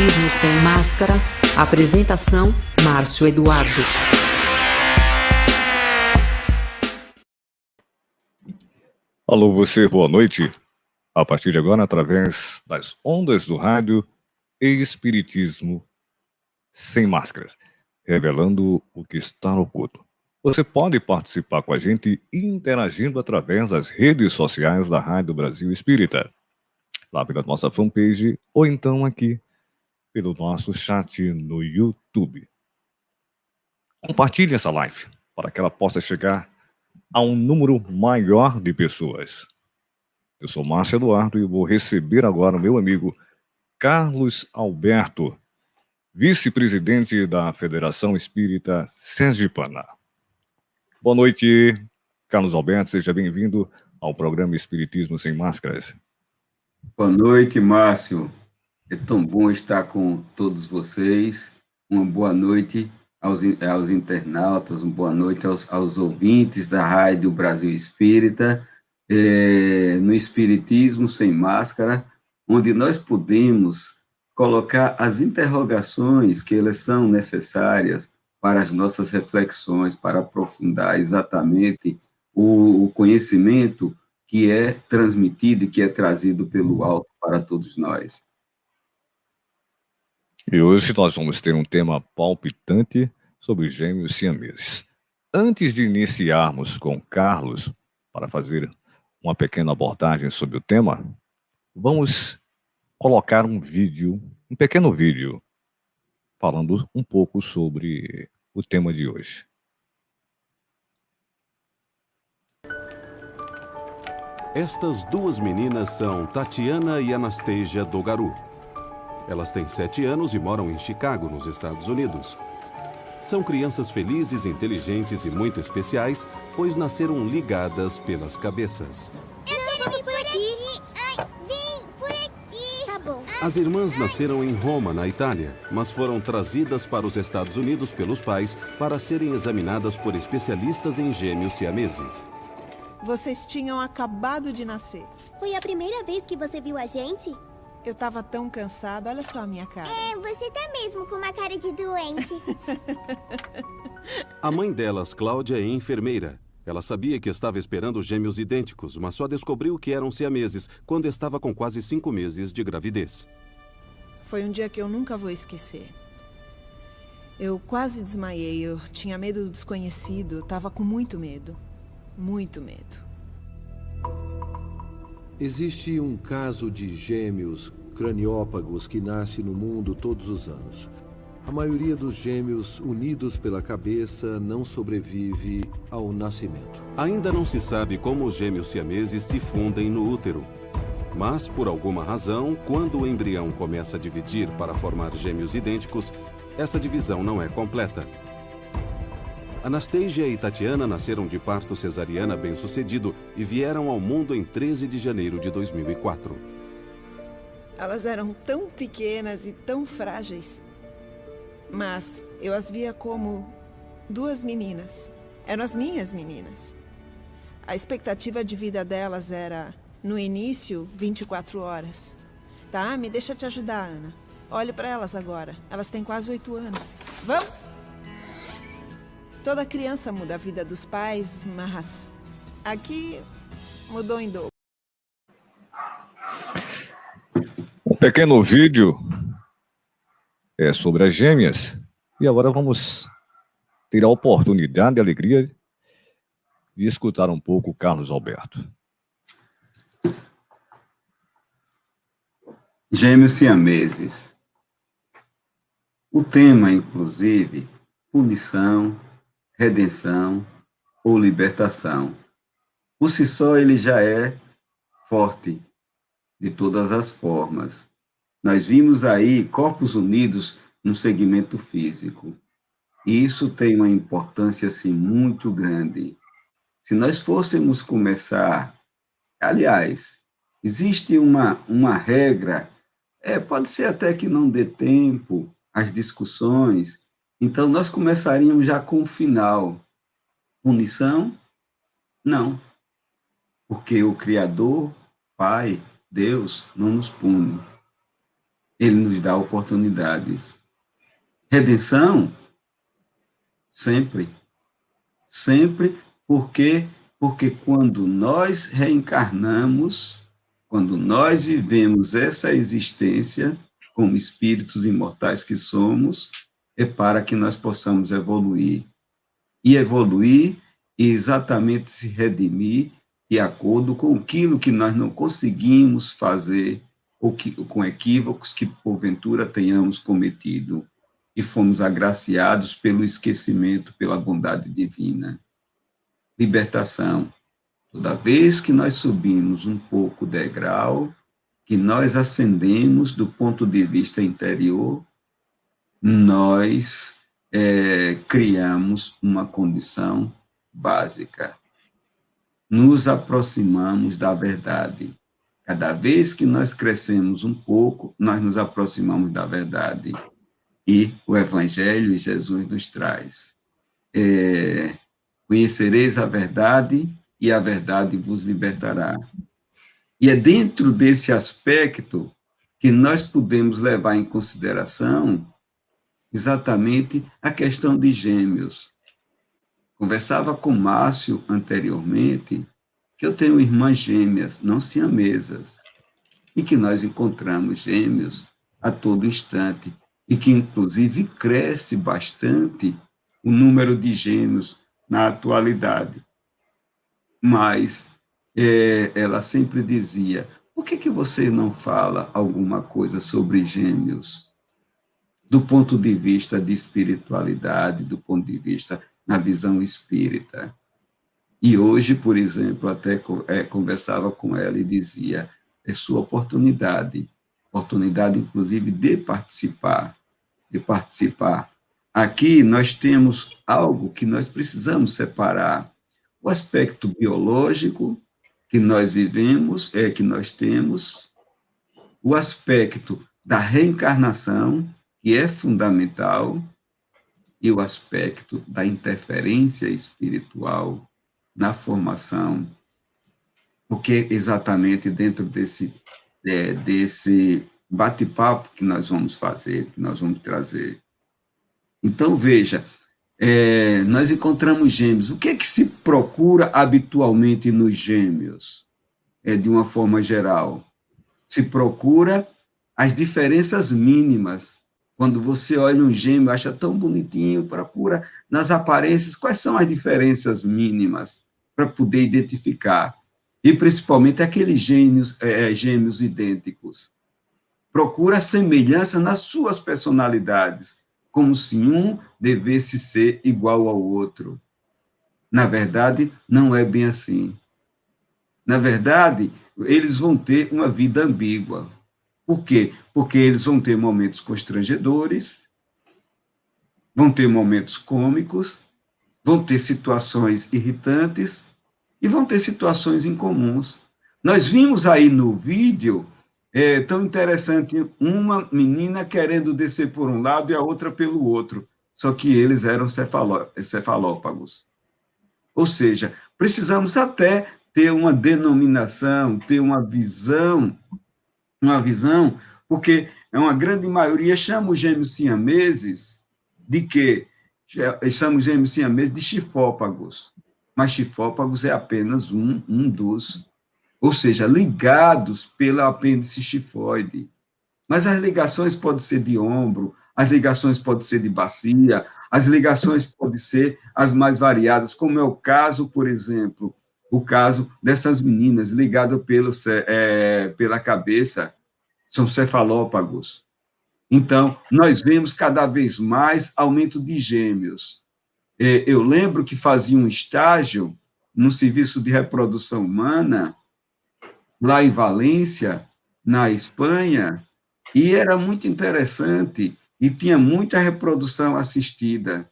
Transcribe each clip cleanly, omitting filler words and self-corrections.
Espiritismo Sem Máscaras. Apresentação: Márcio Eduardo. Alô, você, boa noite. A partir de agora, através das ondas do rádio Espiritismo Sem Máscaras, revelando o que está oculto. Você pode participar com a gente interagindo através das redes sociais da Rádio Brasil Espírita, lá pela nossa fanpage, ou então aqui pelo nosso chat no YouTube. Compartilhe essa live para que ela possa chegar a um número maior de pessoas. Eu sou Márcio Eduardo e vou receber agora o meu amigo Carlos Alberto, vice-presidente da Federação Espírita Sergipana. Boa noite, Carlos Alberto, seja bem-vindo ao programa Espiritismo Sem Máscaras. Boa noite, Márcio. É tão bom estar com todos vocês. Uma boa noite aos internautas, uma boa noite aos ouvintes da Rádio Brasil Espírita, no Espiritismo Sem Máscara, onde nós podemos colocar as interrogações que elas são necessárias para as nossas reflexões, para aprofundar exatamente o conhecimento que é transmitido e que é trazido pelo alto para todos nós. E hoje nós vamos ter um tema palpitante sobre os gêmeos siameses. Antes de iniciarmos com Carlos, para fazer uma pequena abordagem sobre o tema, vamos colocar um pequeno vídeo, falando um pouco sobre o tema de hoje. Estas duas meninas são Tatiana e Anastasia Dogaru. Elas têm 7 anos e moram em Chicago, nos Estados Unidos. São crianças felizes, inteligentes e muito especiais, pois nasceram ligadas pelas cabeças. Eu quero vir por aqui. Ai, vem por aqui. Tá bom. As irmãs nasceram em Roma, na Itália, mas foram trazidas para os Estados Unidos pelos pais para serem examinadas por especialistas em gêmeos siameses. Vocês tinham acabado de nascer. Foi a primeira vez que você viu a gente? Eu tava tão cansada, olha só a minha cara. Você tá mesmo com uma cara de doente. A mãe delas, Cláudia, é enfermeira. Ela sabia que estava esperando gêmeos idênticos, mas só descobriu que eram siameses quando estava com quase 5 meses de gravidez. Foi um dia que eu nunca vou esquecer. Eu quase desmaiei, eu tinha medo do desconhecido, eu tava com muito medo. Muito medo. Existe um caso de gêmeos craniópagos que nasce no mundo todos os anos. A maioria dos gêmeos unidos pela cabeça não sobrevive ao nascimento. Ainda não se sabe como os gêmeos siameses se fundem no útero. Mas, por alguma razão, quando o embrião começa a dividir para formar gêmeos idênticos, essa divisão não é completa. Anastasia e Tatiana nasceram de parto cesariana bem-sucedido e vieram ao mundo em 13 de janeiro de 2004. Elas eram tão pequenas e tão frágeis. Mas eu as via como 2 meninas. Eram as minhas meninas. A expectativa de vida delas era, no início, 24 horas. Tá, me deixa te ajudar, Ana. Olhe para elas agora. Elas têm quase 8 anos. Vamos? Toda criança muda a vida dos pais, mas aqui mudou em dobro. Um pequeno vídeo é sobre as gêmeas. E agora vamos ter a oportunidade e a alegria de escutar um pouco o Carlos Alberto. Gêmeos siameses. O tema, inclusive, punição, redenção ou libertação. Por si só, ele já é forte, de todas as formas. Nós vimos aí corpos unidos no segmento físico. E isso tem uma importância, assim, muito grande. Se nós fôssemos começar... Aliás, existe uma regra, pode ser até que não dê tempo às discussões. Então, nós começaríamos já com o final. Punição? Não. Porque o Criador, Pai, Deus, não nos pune. ele nos dá oportunidades. Redenção, sempre. Sempre, porque quando nós reencarnamos, quando nós vivemos essa existência, como espíritos imortais que somos, é para que nós possamos evoluir. E evoluir e exatamente se redimir de acordo com aquilo que nós não conseguimos fazer, ou com equívocos que porventura tenhamos cometido, e fomos agraciados pelo esquecimento, pela bondade divina. Libertação. Toda vez que nós subimos um pouco o degrau, que nós ascendemos do ponto de vista interior, nós criamos uma condição básica. Nos aproximamos da verdade. Cada vez que nós crescemos um pouco, nós nos aproximamos da verdade. E o Evangelho e Jesus nos traz. Conhecereis a verdade e a verdade vos libertará. E é dentro desse aspecto que nós podemos levar em consideração exatamente a questão de gêmeos. Conversava com Márcio anteriormente que eu tenho irmãs gêmeas, não siamesas, e que nós encontramos gêmeos a todo instante, e que, inclusive, cresce bastante o número de gêmeos na atualidade. Mas ela sempre dizia, por que você não fala alguma coisa sobre gêmeos? Do ponto de vista de espiritualidade, do ponto de vista na visão espírita. E hoje, por exemplo, até conversava com ela e dizia, é sua oportunidade, inclusive, de participar. Aqui nós temos algo que nós precisamos separar. O aspecto biológico que nós vivemos, que nós temos, o aspecto da reencarnação, que é fundamental, e o aspecto da interferência espiritual na formação, porque exatamente dentro desse bate-papo que nós vamos fazer, que nós vamos trazer. Então, veja, nós encontramos gêmeos. O que é que se procura habitualmente nos gêmeos? De uma forma geral, se procura as diferenças mínimas. Quando você olha um gêmeo, acha tão bonitinho, procura nas aparências quais são as diferenças mínimas para poder identificar. E, principalmente, aqueles gêmeos idênticos. Procura a semelhança nas suas personalidades, como se um devesse ser igual ao outro. Na verdade, não é bem assim. Na verdade, eles vão ter uma vida ambígua. Por quê? Porque eles vão ter momentos constrangedores, vão ter momentos cômicos, vão ter situações irritantes e vão ter situações incomuns. Nós vimos aí no vídeo, tão interessante, uma menina querendo descer por um lado e a outra pelo outro, só que eles eram cefalópagos. Ou seja, precisamos até ter uma denominação, ter uma visão, porque uma grande maioria chama os gêmeos siameses de quê? Chama os gêmeos siameses de chifópagos, mas chifópagos é apenas um dos, ou seja, ligados pelo apêndice chifoide. Mas as ligações podem ser de ombro, as ligações podem ser de bacia, as ligações podem ser as mais variadas, como é o caso, por exemplo, o caso dessas meninas ligadas pela cabeça, são cefalópagos. Então, nós vemos cada vez mais aumento de gêmeos. Eu lembro que fazia um estágio no Serviço de Reprodução Humana, lá em Valência, na Espanha, e era muito interessante, e tinha muita reprodução assistida.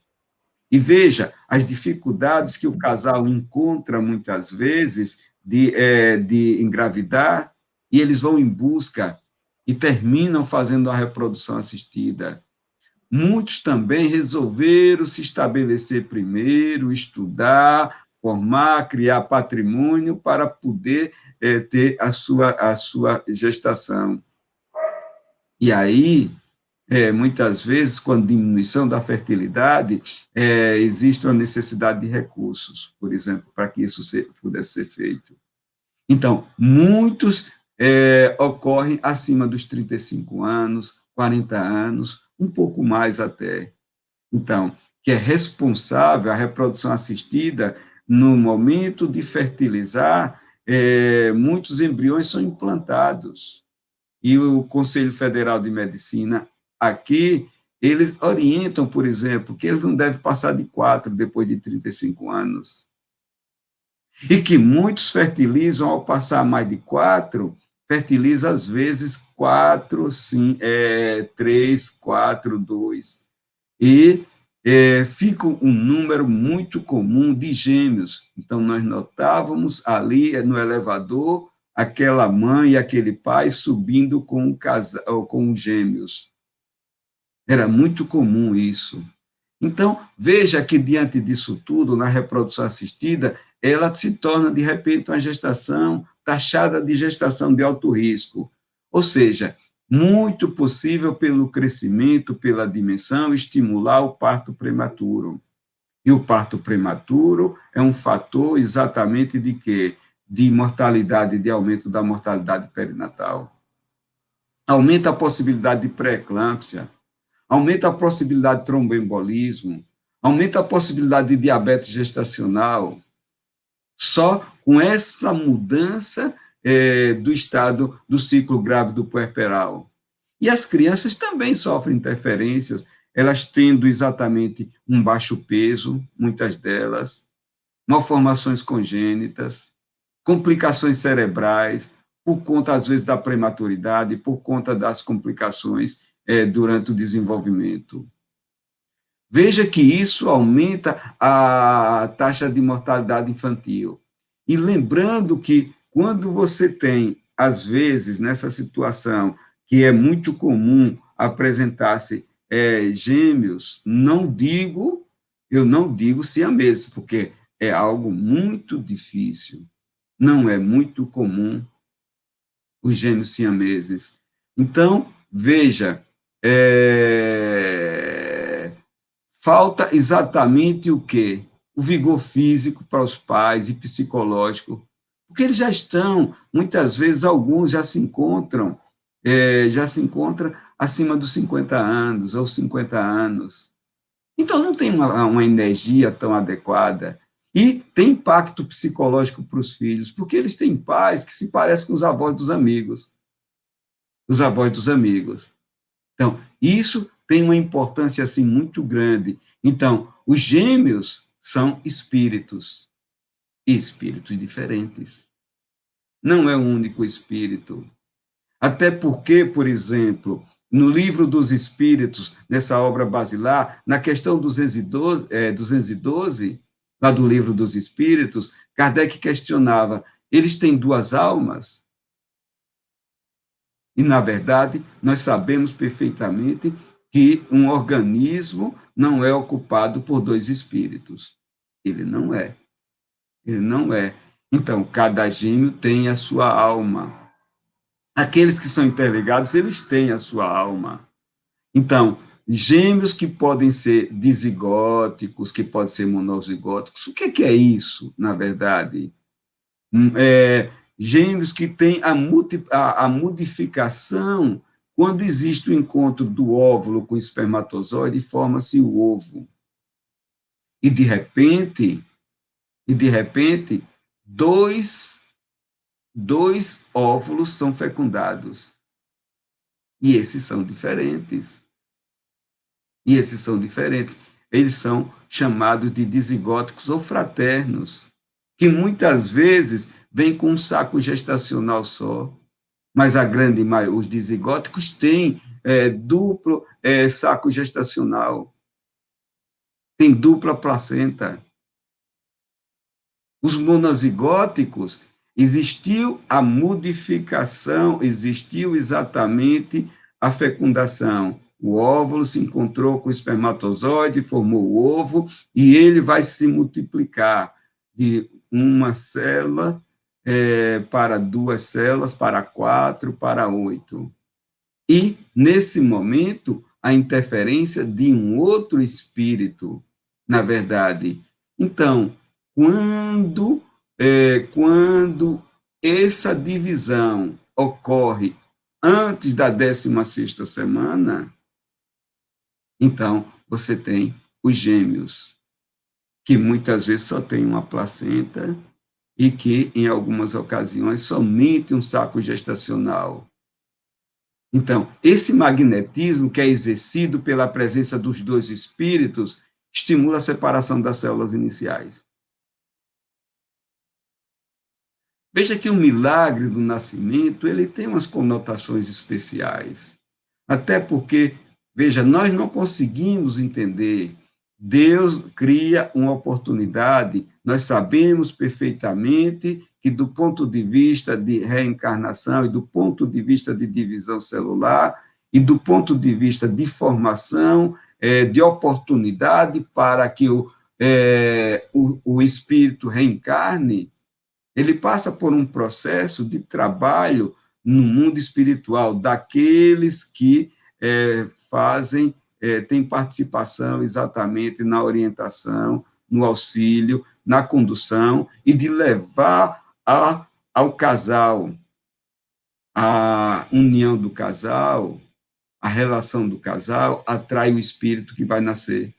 E veja, as dificuldades que o casal encontra, muitas vezes, de engravidar, e eles vão em busca e terminam fazendo a reprodução assistida. Muitos também resolveram se estabelecer primeiro, estudar, formar, criar patrimônio para poder ter a sua gestação. E aí, muitas vezes, com a diminuição da fertilidade, existe uma necessidade de recursos, por exemplo, para que isso pudesse ser feito. Então, muitos ocorrem acima dos 35 anos, 40 anos, um pouco mais até. Então, que é responsável, a reprodução assistida, no momento de fertilizar, muitos embriões são implantados. E o Conselho Federal de Medicina, aqui, eles orientam, por exemplo, que eles não devem passar de 4 depois de 35 anos. E que muitos fertilizam, ao passar mais de 4, fertiliza às vezes 4, 3, 4, 2. E fica um número muito comum de gêmeos. Então, nós notávamos ali no elevador aquela mãe e aquele pai subindo com os gêmeos. Era muito comum isso. Então, veja que, diante disso tudo, na reprodução assistida, ela se torna, de repente, uma gestação taxada de gestação de alto risco. Ou seja, muito possível pelo crescimento, pela dimensão, estimular o parto prematuro. E o parto prematuro é um fator exatamente de quê? De mortalidade, de aumento da mortalidade perinatal. Aumenta a possibilidade de pré-eclâmpsia, aumenta a possibilidade de tromboembolismo, aumenta a possibilidade de diabetes gestacional. Só com essa mudança do estado do ciclo grávido puerperal. E as crianças também sofrem interferências, elas tendo exatamente um baixo peso, muitas delas, malformações congênitas, complicações cerebrais, por conta, às vezes, da prematuridade, por conta das complicações durante o desenvolvimento. Veja que isso aumenta a taxa de mortalidade infantil. E lembrando que, quando você tem, às vezes, nessa situação, que é muito comum apresentar-se gêmeos, eu não digo siameses, porque é algo muito difícil, não é muito comum os gêmeos siameses. Então, veja, falta exatamente o quê? O vigor físico para os pais e psicológico, porque eles já estão, muitas vezes, alguns já se encontram acima dos 50 anos ou 50 anos. Então, não tem uma energia tão adequada. E tem impacto psicológico para os filhos, porque eles têm pais que se parecem com os avós dos amigos. Os avós dos amigos. Então, isso tem uma importância assim muito grande. Então, os gêmeos são espíritos, e espíritos diferentes. Não é um único espírito. Até porque, por exemplo, no Livro dos Espíritos, nessa obra basilar, na questão 212, lá do Livro dos Espíritos, Kardec questionava, eles têm duas almas? E, na verdade, nós sabemos perfeitamente que um organismo não é ocupado por dois espíritos. Ele não é. Ele não é. Então, cada gêmeo tem a sua alma. Aqueles que são interligados, eles têm a sua alma. Então, gêmeos que podem ser dizigóticos, que podem ser monozigóticos, o que é isso, na verdade? Gêmeos que têm a modificação quando existe o encontro do óvulo com o espermatozoide, forma-se o ovo. E, de repente, dois óvulos são fecundados. E esses são diferentes. Eles são chamados de dizigóticos ou fraternos, que muitas vezes vêm com um saco gestacional só, mas a grande maioria, os dizigóticos têm duplo saco gestacional, tem dupla placenta. Os monozigóticos, existiu a modificação, existiu exatamente a fecundação. O óvulo se encontrou com o espermatozoide, formou o ovo, e ele vai se multiplicar de uma célula para duas células, para 4, para 8. e, nesse momento, a interferência de um outro espírito, na verdade. Então, quando essa divisão ocorre antes da 16ª semana, então você tem os gêmeos, que muitas vezes só tem uma placenta e que, em algumas ocasiões, somente um saco gestacional. Então, esse magnetismo que é exercido pela presença dos dois espíritos estimula a separação das células iniciais. Veja que o milagre do nascimento, ele tem umas conotações especiais. Até porque, veja, nós não conseguimos entender. Deus cria uma oportunidade, nós sabemos perfeitamente que, do ponto de vista de reencarnação e do ponto de vista de divisão celular e do ponto de vista de formação, de oportunidade para que o espírito reencarne, ele passa por um processo de trabalho no mundo espiritual daqueles que têm participação exatamente na orientação, no auxílio, na condução e de levar ao casal, a união do casal, a relação do casal, atrai o espírito que vai nascer.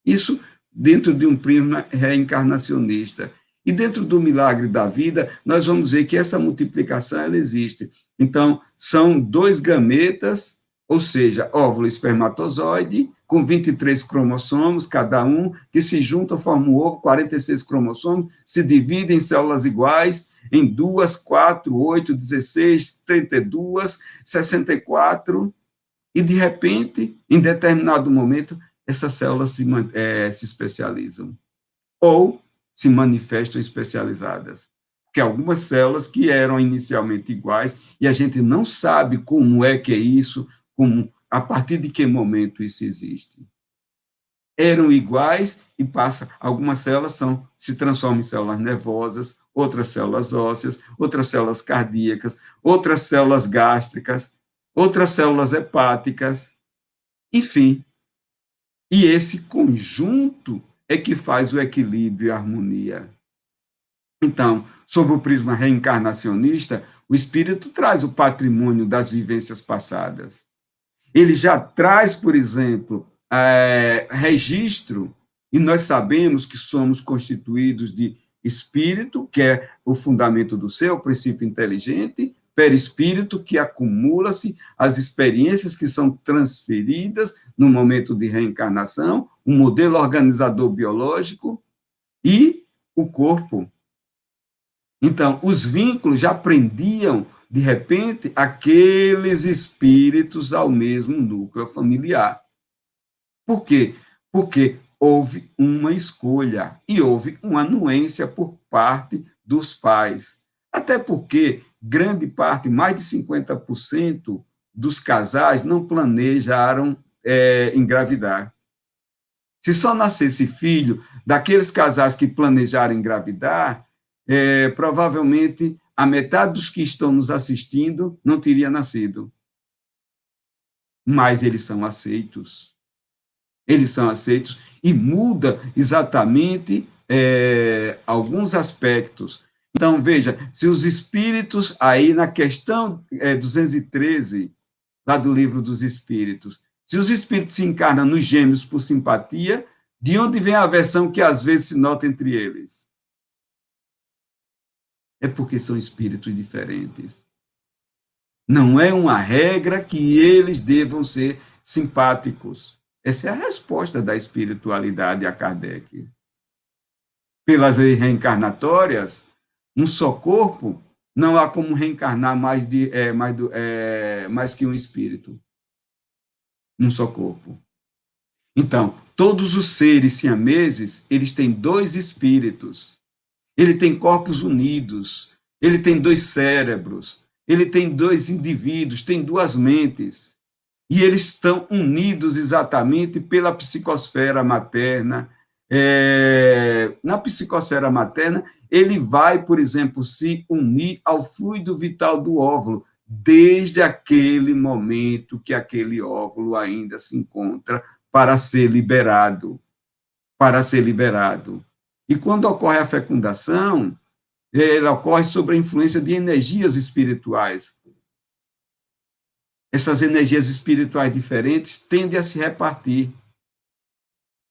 Isso dentro de um prisma reencarnacionista. E dentro do milagre da vida, nós vamos ver que essa multiplicação ela existe. Então, são 2 gametas, ou seja, óvulo e espermatozoide, com 23 cromossomos, cada um, que se juntam, formam um ovo, 46 cromossomos, se dividem em células iguais, em 2, 4, 8, 16, 32, 64, e, de repente, em determinado momento, essas células se especializam. Ou se manifestam especializadas. Porque algumas células que eram inicialmente iguais, e a gente não sabe como é que é isso, a partir de que momento isso existe. Eram iguais e algumas células se transformam em células nervosas, outras células ósseas, outras células cardíacas, outras células gástricas, outras células hepáticas, enfim. E esse conjunto é que faz o equilíbrio e a harmonia. Então, sob o prisma reencarnacionista, o espírito traz o patrimônio das vivências passadas. Ele já traz, por exemplo, registro, e nós sabemos que somos constituídos de espírito, que é o fundamento do ser, o princípio inteligente, perispírito, que acumula-se as experiências que são transferidas no momento de reencarnação, um modelo organizador biológico e o corpo. Então, os vínculos já prendiam, de repente, aqueles espíritos ao mesmo núcleo familiar. Por quê? Porque houve uma escolha e houve uma anuência por parte dos pais. Até porque grande parte, mais de 50% dos casais não planejaram engravidar. Se só nascesse filho daqueles casais que planejaram engravidar, provavelmente a metade dos que estão nos assistindo não teria nascido. Mas eles são aceitos. Eles são aceitos e muda exatamente alguns aspectos. Então, veja, se os espíritos, aí na questão 213, lá do Livro dos Espíritos, se os espíritos se encarnam nos gêmeos por simpatia, de onde vem a aversão que às vezes se nota entre eles? É porque são espíritos diferentes. Não é uma regra que eles devam ser simpáticos. Essa é a resposta da espiritualidade a Kardec. Pelas leis reencarnatórias, um só corpo, não há como reencarnar mais que um espírito. Um só corpo. Então, todos os seres siameses, eles têm 2 espíritos. Ele tem corpos unidos, ele tem 2 cérebros, ele tem 2 indivíduos, tem 2 mentes. E eles estão unidos exatamente pela psicosfera materna. Na psicosfera materna, ele vai, por exemplo, se unir ao fluido vital do óvulo, desde aquele momento que aquele óvulo ainda se encontra para ser liberado. Para ser liberado. E quando ocorre a fecundação, ela ocorre sob a influência de energias espirituais. Essas energias espirituais diferentes tendem a se repartir.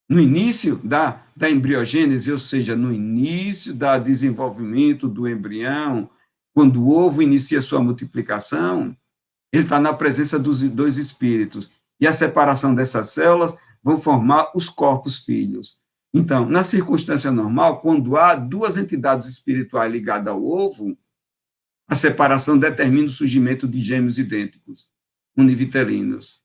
No início da embriogênese, ou seja, no início do desenvolvimento do embrião, quando o ovo inicia sua multiplicação, ele está na presença dos dois espíritos. E a separação dessas células vão formar os corpos filhos. Então, na circunstância normal, quando há duas entidades espirituais ligadas ao ovo, a separação determina o surgimento de gêmeos idênticos, univitelinos.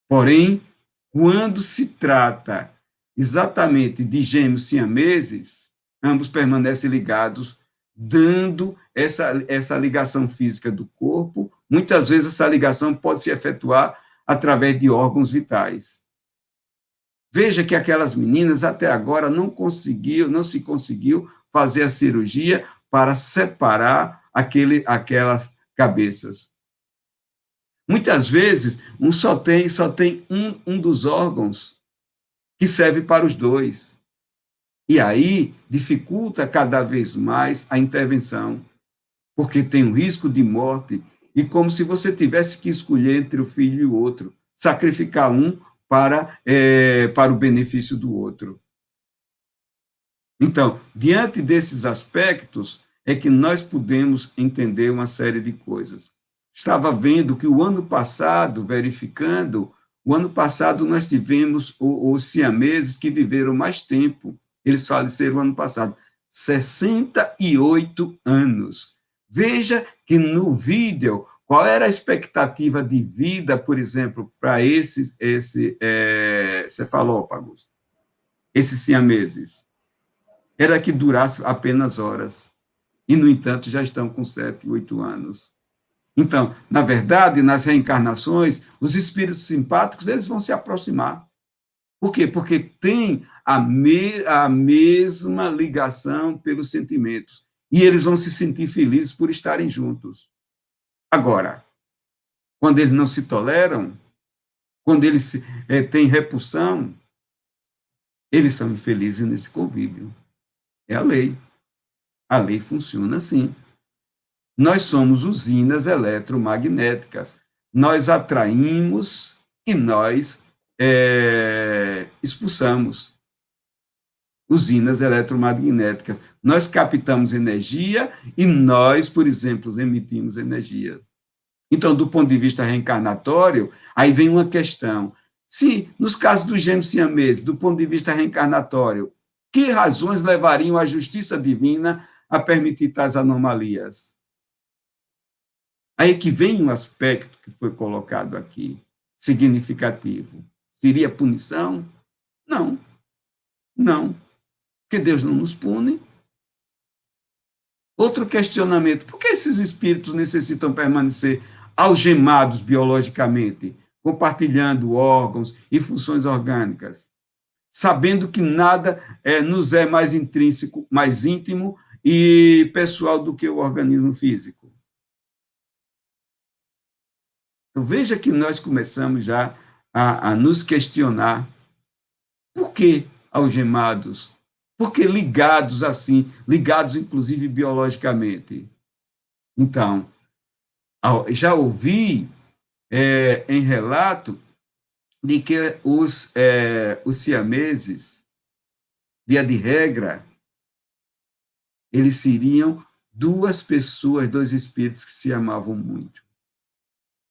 Porém, quando se trata exatamente de gêmeos siameses, ambos permanecem ligados, dando essa ligação física do corpo. Muitas vezes essa ligação pode se efetuar através de órgãos vitais. Veja que aquelas meninas até agora não se conseguiu fazer a cirurgia para separar aquelas cabeças. Muitas vezes, só tem um dos órgãos que serve para os dois. E aí dificulta cada vez mais a intervenção, porque tem um risco de morte, e como se você tivesse que escolher entre o filho e o outro, sacrificar um para o benefício do outro. Então, diante desses aspectos, é que nós podemos entender uma série de coisas. Estava vendo que o ano passado, verificando, o ano passado nós tivemos os siameses que viveram mais tempo. Eles faleceram no ano passado, 68 anos. Veja que no vídeo, qual era a expectativa de vida, por exemplo, para esses cefalópagos, esses siameses? Era que durasse apenas horas. E, no entanto, já estão com 7, 8 anos. Então, na verdade, nas reencarnações, os espíritos simpáticos eles vão se aproximar. Por quê? Porque tem a mesma ligação pelos sentimentos. E eles vão se sentir felizes por estarem juntos. Agora, quando eles não se toleram, quando eles têm repulsão, eles são infelizes nesse convívio. É a lei. A lei funciona assim. Nós somos usinas eletromagnéticas. Nós atraímos e nós expulsamos. Usinas eletromagnéticas. Nós captamos energia e nós, por exemplo, emitimos energia. Então, do ponto de vista reencarnatório, aí vem uma questão. Se, nos casos dos gêmeos siameses, do ponto de vista reencarnatório, que razões levariam a justiça divina a permitir tais anomalias? Aí que vem um aspecto que foi colocado aqui, significativo. Seria punição? Não. Não. Porque Deus não nos pune. Outro questionamento, por que esses espíritos necessitam permanecer algemados biologicamente, compartilhando órgãos e funções orgânicas, sabendo que nada nos é mais intrínseco, mais íntimo e pessoal do que o organismo físico? Então, veja que nós começamos já a nos questionar por que algemados? Por que ligados assim, ligados inclusive biologicamente? Então, já ouvi em relato de que os siameses, via de regra, eles seriam duas pessoas, dois espíritos que se amavam muito.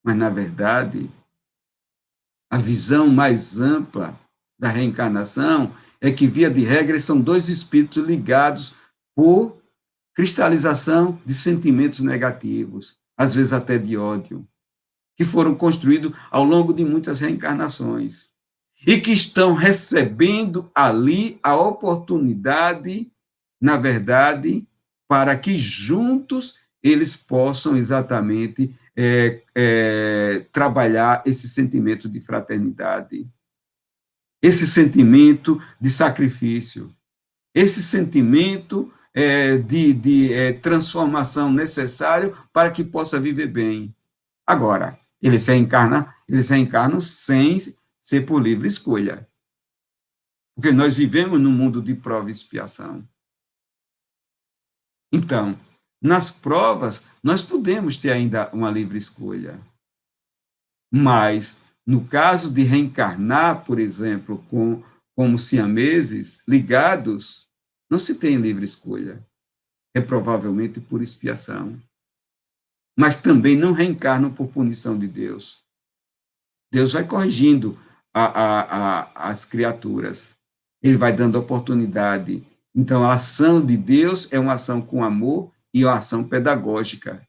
Mas, na verdade, a visão mais ampla da reencarnação é que, via de regra, são dois espíritos ligados por cristalização de sentimentos negativos, às vezes até de ódio, que foram construídos ao longo de muitas reencarnações e que estão recebendo ali a oportunidade, na verdade, para que juntos eles possam exatamente trabalhar esse sentimento de fraternidade, esse sentimento de sacrifício, esse sentimento de transformação necessário para que possa viver bem. Agora, eles reencarnam sem ser por livre escolha. Porque nós vivemos num mundo de prova e expiação. Então, nas provas, nós podemos ter ainda uma livre escolha. Mas, no caso de reencarnar, por exemplo, como siameses ligados, não se tem livre escolha. É provavelmente por expiação. Mas também não reencarnam por punição de Deus. Deus vai corrigindo as criaturas. Ele vai dando oportunidade. Então, a ação de Deus é uma ação com amor e uma ação pedagógica.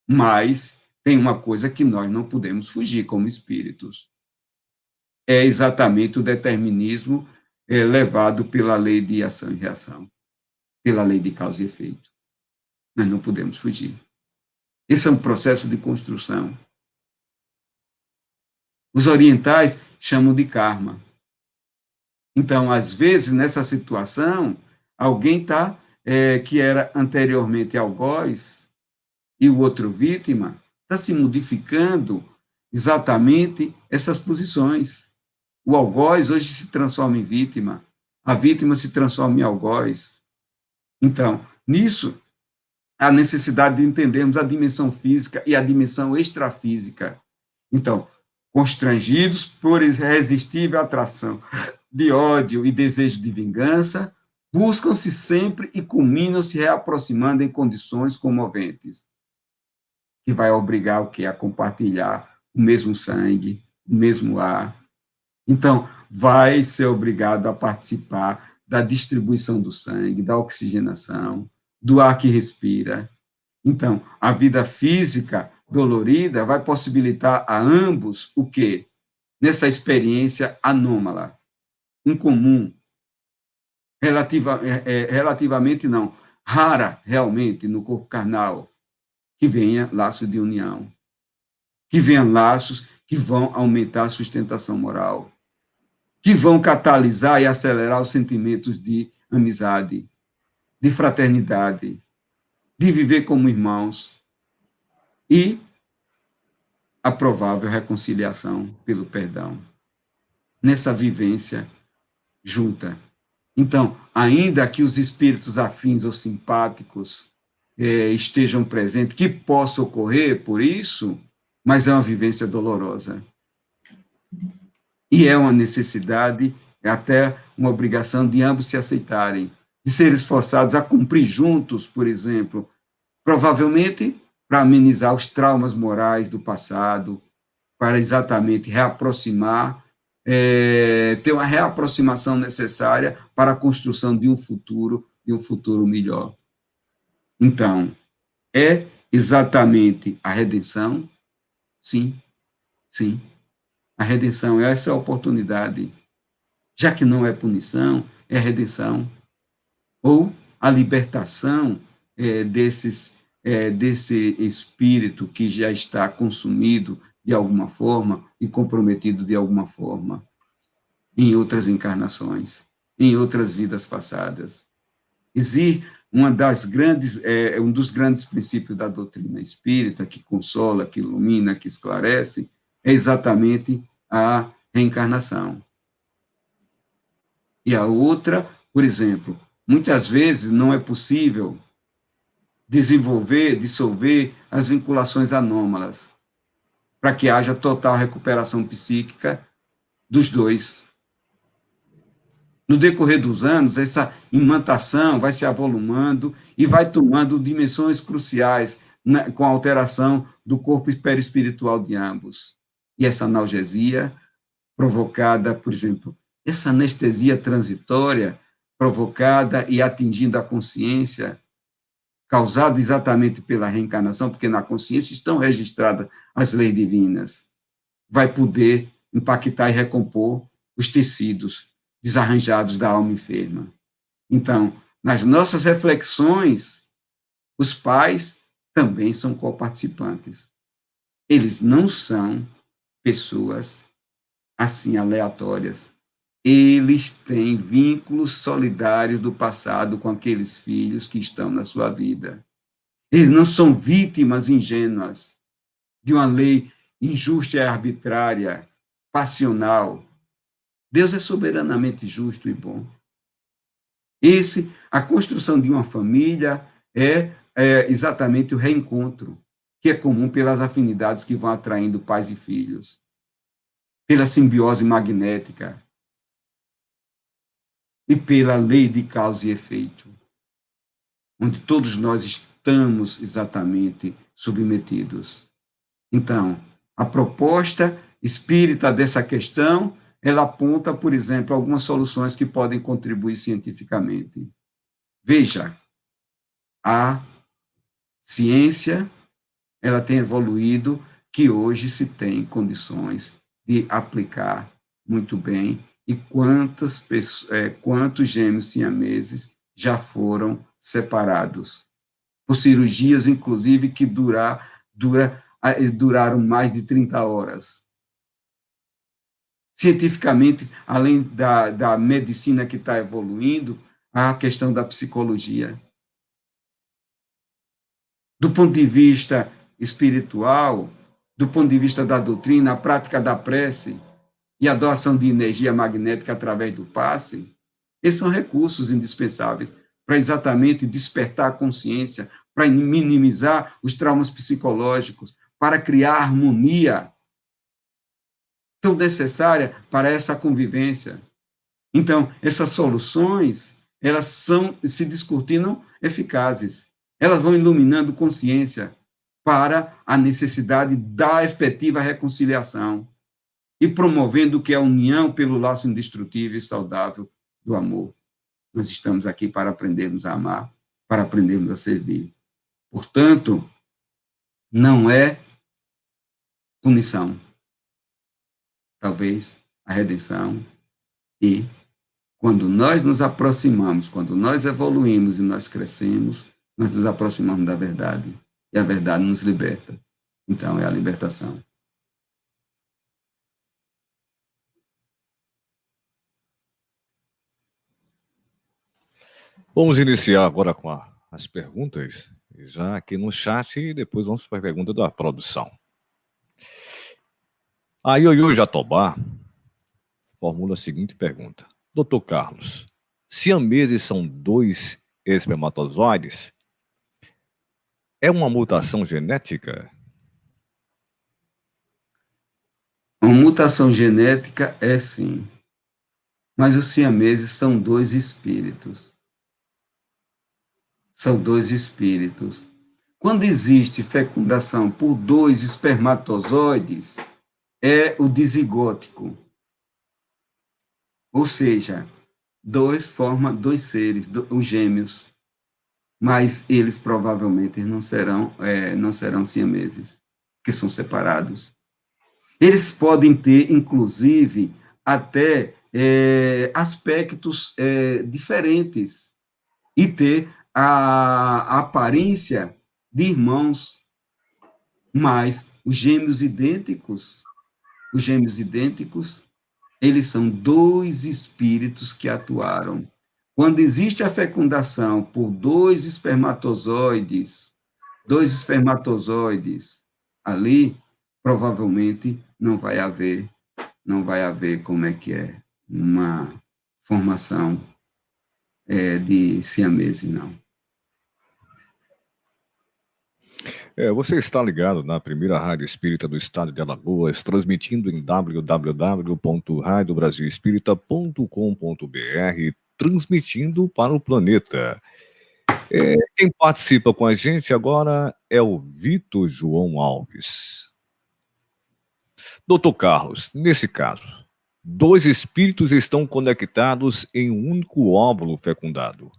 Mas tem uma coisa que nós não podemos fugir como espíritos. É exatamente o determinismo levado pela lei de ação e reação, pela lei de causa e efeito. Nós não podemos fugir. Esse é um processo de construção. Os orientais chamam de karma. Então, às vezes, nessa situação, alguém está, que era anteriormente algoz, e o outro vítima, está se modificando exatamente essas posições. O algoz hoje se transforma em vítima, a vítima se transforma em algoz. Então, nisso, a necessidade de entendermos a dimensão física e a dimensão extrafísica. Então, constrangidos por irresistível atração de ódio e desejo de vingança, buscam-se sempre e culminam se reaproximando em condições comoventes, que vai obrigar o quê? A compartilhar o mesmo sangue, o mesmo ar. Então, vai ser obrigado a participar da distribuição do sangue, da oxigenação, do ar que respira. Então, a vida física dolorida vai possibilitar a ambos o quê? Nessa experiência anômala, incomum, relativamente não, rara realmente no corpo carnal, que venha laço de união, que venham laços que vão aumentar a sustentação moral, que vão catalisar e acelerar os sentimentos de amizade, de fraternidade, de viver como irmãos e a provável reconciliação pelo perdão, nessa vivência junta. Então, ainda que os espíritos afins ou simpáticos estejam presentes, que possa ocorrer por isso, mas é uma vivência dolorosa. E é uma necessidade, é até uma obrigação de ambos se aceitarem, de serem esforçados a cumprir juntos, por exemplo, provavelmente para amenizar os traumas morais do passado, para exatamente reaproximar, ter uma reaproximação necessária para a construção de um futuro melhor. Então, é exatamente a redenção? Sim, sim. A redenção é essa oportunidade. Já que não é punição, é redenção. Ou a libertação desse espírito que já está consumido de alguma forma e comprometido de alguma forma em outras encarnações, em outras vidas passadas. Um dos grandes princípios da doutrina espírita, que consola, que ilumina, que esclarece, é exatamente a reencarnação. E a outra, por exemplo, muitas vezes não é possível dissolver as vinculações anômalas, para que haja total recuperação psíquica dos dois. No decorrer dos anos, essa imantação vai se avolumando e vai tomando dimensões cruciais com a alteração do corpo perispiritual de ambos. E essa analgesia provocada, por exemplo, essa anestesia transitória provocada e atingindo a consciência, causada exatamente pela reencarnação, porque na consciência estão registradas as leis divinas, vai poder impactar e recompor os tecidos desarranjados da alma enferma. Então, nas nossas reflexões, os pais também são coparticipantes. Eles não são pessoas assim aleatórias, eles têm vínculos solidários do passado com aqueles filhos que estão na sua vida. Eles não são vítimas ingênuas de uma lei injusta e arbitrária, passional. Deus é soberanamente justo e bom. A construção de uma família é exatamente o reencontro, que é comum pelas afinidades que vão atraindo pais e filhos, pela simbiose magnética e pela lei de causa e efeito, onde todos nós estamos exatamente submetidos. Então, a proposta espírita dessa questão, ela aponta, por exemplo, algumas soluções que podem contribuir cientificamente. Veja, a ciência, ela tem evoluído, que hoje se tem condições de aplicar muito bem, e quantos gêmeos siameses já foram separados, por cirurgias, inclusive, que duraram mais de 30 horas. Cientificamente, além da medicina que está evoluindo, há a questão da psicologia. Do ponto de vista espiritual, do ponto de vista da doutrina, a prática da prece e a doação de energia magnética através do passe, esses são recursos indispensáveis para exatamente despertar a consciência, para minimizar os traumas psicológicos, para criar harmonia tão necessária para essa convivência. Então, essas soluções, elas se descortinam eficazes. Elas vão iluminando consciência para a necessidade da efetiva reconciliação e promovendo o que é a união pelo laço indestrutível e saudável do amor. Nós estamos aqui para aprendermos a amar, para aprendermos a servir. Portanto, não é punição. Talvez a redenção. E quando nós nos aproximamos, quando nós evoluímos e nós crescemos, nós nos aproximamos da verdade. E a verdade nos liberta. Então, é a libertação. Vamos iniciar agora com as perguntas, já aqui no chat, e depois vamos para a pergunta da produção. A Ioiô Jatobá formula a seguinte pergunta. Dr. Carlos, siameses são 2 espermatozoides? É uma mutação genética? Uma mutação genética é sim. Mas os siameses são 2 espíritos. São 2 espíritos. Quando existe fecundação por 2 espermatozoides, é o dizigótico. Ou seja, 2 forma 2 seres, os gêmeos. Mas eles provavelmente não serão siameses, que são separados. Eles podem ter, inclusive, até aspectos diferentes e ter a aparência de irmãos, mas os gêmeos idênticos, eles são 2 espíritos que atuaram. Quando existe a fecundação por 2 espermatozoides ali, provavelmente não vai haver como é que é, uma formação de siamese, não. Você está ligado na primeira rádio espírita do estado de Alagoas, transmitindo em www.radiobrasilespírita.com.br, transmitindo para o planeta. Quem participa com a gente agora é o Vitor João Alves. Doutor Carlos, nesse caso, 2 espíritos estão conectados em um único óvulo fecundado,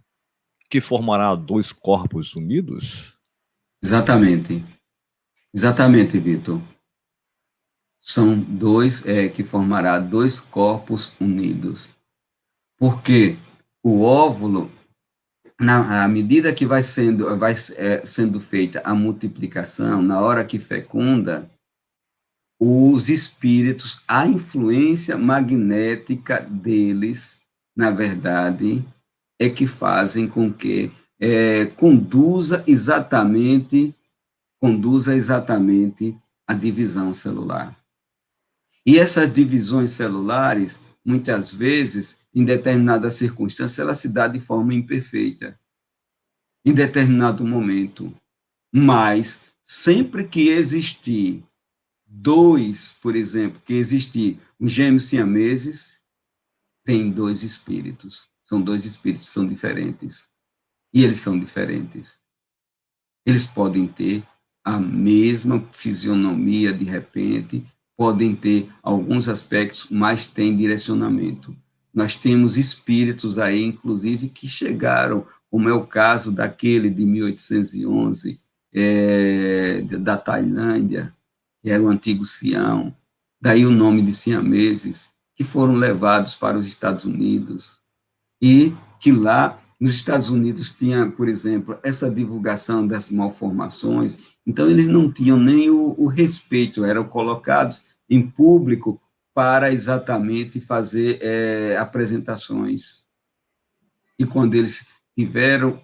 que formará 2 corpos unidos? Exatamente, Vitor. São 2 que formará 2 corpos unidos. Porque o óvulo, à medida que vai sendo feita a multiplicação, na hora que fecunda, os espíritos, a influência magnética deles, na verdade, é que fazem com que conduza exatamente a divisão celular. E essas divisões celulares, muitas vezes, em determinadas circunstâncias, ela se dá de forma imperfeita, em determinado momento. Mas, sempre que existir dois, por exemplo, que existir os gêmeos siameses, tem dois espíritos. São dois espíritos que são diferentes. E eles são diferentes. Eles podem ter a mesma fisionomia, de repente, podem ter alguns aspectos, mas têm direcionamento. Nós temos espíritos aí, inclusive, que chegaram, como é o caso daquele de 1811, da Tailândia, que era o antigo Sião, daí o nome de siameses, que foram levados para os Estados Unidos, e que lá nos Estados Unidos tinha, por exemplo, essa divulgação das malformações, então eles não tinham nem o respeito, eram colocados em público para exatamente fazer apresentações. E quando eles tiveram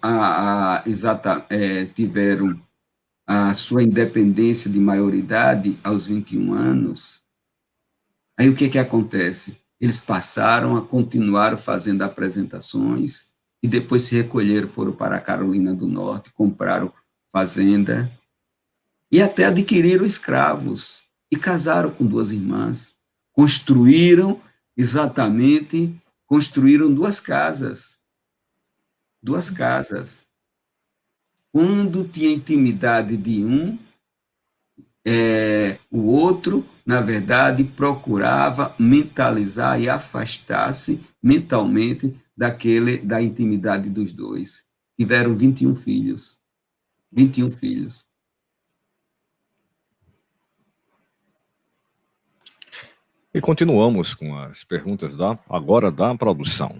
tiveram a sua independência de maioridade aos 21 anos, aí o que acontece? Eles passaram a continuar fazendo apresentações e depois se recolheram, foram para a Carolina do Norte, compraram fazenda e até adquiriram escravos e casaram com duas irmãs. Construíram duas casas. Duas casas. Quando tinha intimidade de um, o outro, na verdade, procurava mentalizar e afastar-se mentalmente da intimidade dos dois. Tiveram 21 filhos. 21 filhos. E continuamos com as perguntas agora da produção.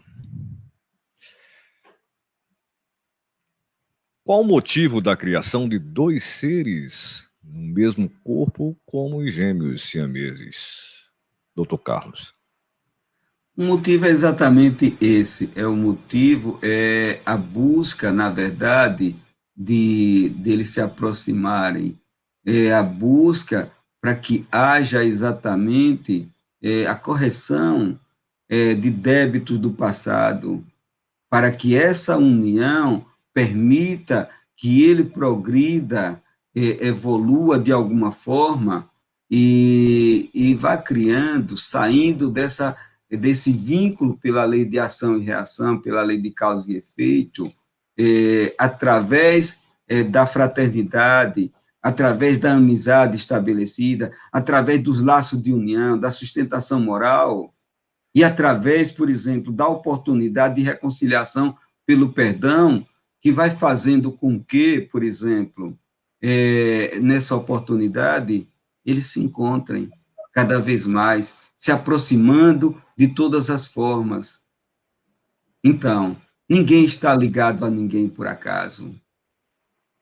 Qual o motivo da criação de dois seres no mesmo corpo como os gêmeos siameses, Dr. Carlos? O motivo é exatamente esse, a busca, na verdade, deles se aproximarem, a busca para que haja exatamente a correção de débitos do passado, para que essa união permita que ele progrida, evolua de alguma forma e vá criando, saindo desse vínculo pela lei de ação e reação, pela lei de causa e efeito, através da fraternidade, através da amizade estabelecida, através dos laços de união, da sustentação moral, e através, por exemplo, da oportunidade de reconciliação pelo perdão, que vai fazendo com que, por exemplo, nessa oportunidade, eles se encontrem cada vez mais, se aproximando de todas as formas. Então, ninguém está ligado a ninguém por acaso.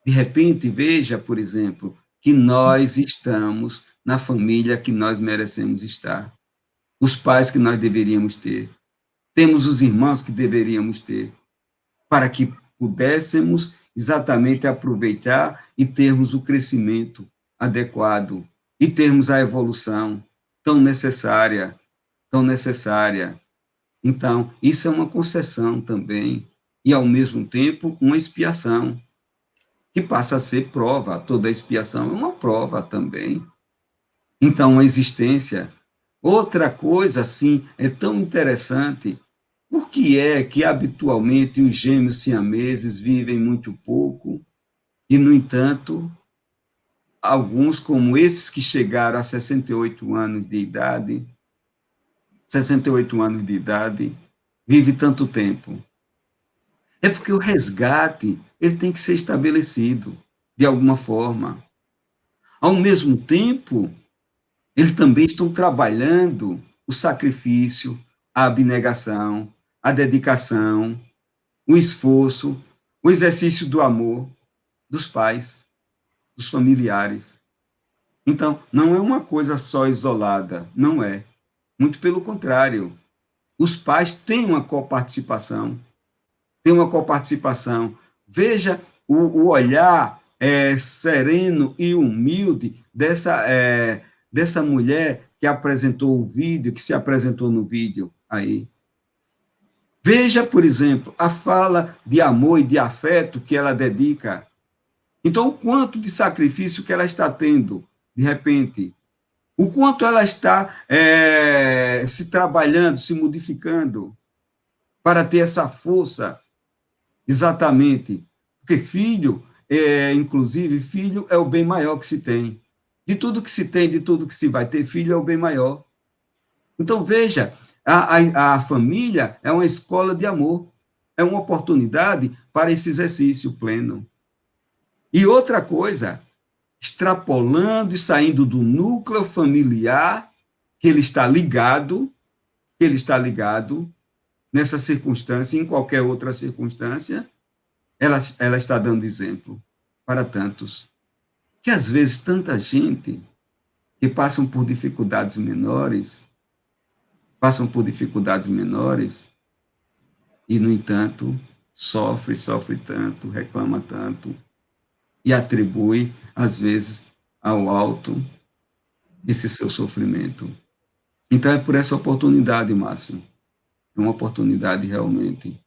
De repente, veja, por exemplo, que nós estamos na família que nós merecemos estar, os pais que nós deveríamos ter, temos os irmãos que deveríamos ter, para que pudéssemos exatamente aproveitar e termos o crescimento adequado e termos a evolução tão necessária, tão necessária. Então, isso é uma concessão também e, ao mesmo tempo, uma expiação, que passa a ser prova. Toda expiação é uma prova também. Então, a existência. Outra coisa, assim, é tão interessante. Por que é que, habitualmente, os gêmeos siameses vivem muito pouco e, no entanto, alguns, como esses que chegaram a 68 anos de idade, vive tanto tempo? É porque o resgate ele tem que ser estabelecido de alguma forma. Ao mesmo tempo, eles também estão trabalhando o sacrifício, a abnegação, a dedicação, o esforço, o exercício do amor dos pais, dos familiares. Então, não é uma coisa só isolada, não é. Muito pelo contrário. Os pais têm uma coparticipação, têm uma coparticipação. Veja o olhar sereno e humilde dessa mulher que apresentou o vídeo, que se apresentou no vídeo aí. Veja, por exemplo, a fala de amor e de afeto que ela dedica. Então, o quanto de sacrifício que ela está tendo, de repente, o quanto ela está se trabalhando, se modificando para ter essa força, exatamente. Porque filho, inclusive, filho é o bem maior que se tem. De tudo que se tem, de tudo que se vai ter, filho é o bem maior. Então, veja, a família é uma escola de amor, é uma oportunidade para esse exercício pleno. E outra coisa, extrapolando e saindo do núcleo familiar, que ele está ligado nessa circunstância, em qualquer outra circunstância, ela está dando exemplo para tantos. Que às vezes tanta gente que passam por dificuldades menores, e, no entanto, sofre tanto, reclama tanto, e atribui, às vezes, ao alto esse seu sofrimento. Então, é por essa oportunidade, Márcio. É uma oportunidade realmente.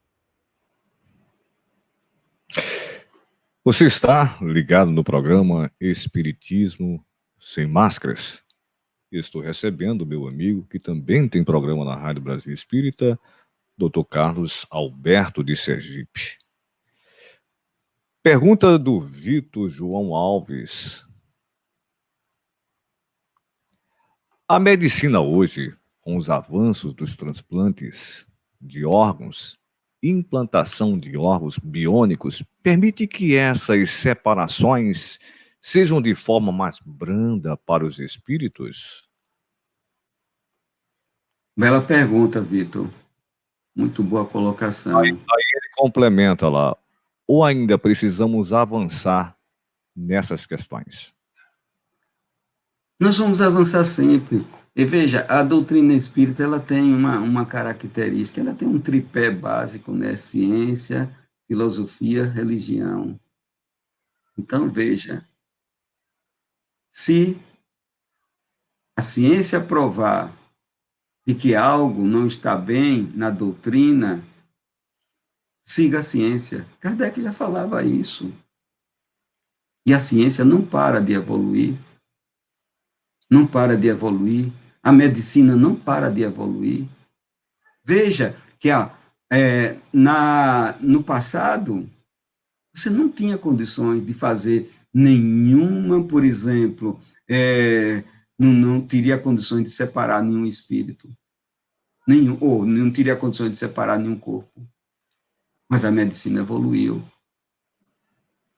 Você está ligado no programa Espiritismo Sem Máscaras? Estou recebendo meu amigo, que também tem programa na Rádio Brasil Espírita, Dr. Carlos Alberto de Sergipe. Pergunta do Vitor João Alves. A medicina hoje, com os avanços dos transplantes de órgãos, implantação de órgãos biônicos, permite que essas separações sejam de forma mais branda para os espíritos? Bela pergunta, Vitor. Muito boa colocação. Aí ele complementa lá. Ou ainda precisamos avançar nessas questões? Nós vamos avançar sempre. E veja, a doutrina espírita ela tem uma característica, ela tem um tripé básico, né? Ciência, filosofia, religião. Então, veja, se a ciência provar de que algo não está bem na doutrina, siga a ciência. Kardec já falava isso. E a ciência não para de evoluir. Não para de evoluir. A medicina não para de evoluir. Veja que no passado, você não tinha condições de fazer nenhuma, por exemplo, não teria condições de separar nenhum espírito, ou não teria condições de separar nenhum corpo. Mas a medicina evoluiu.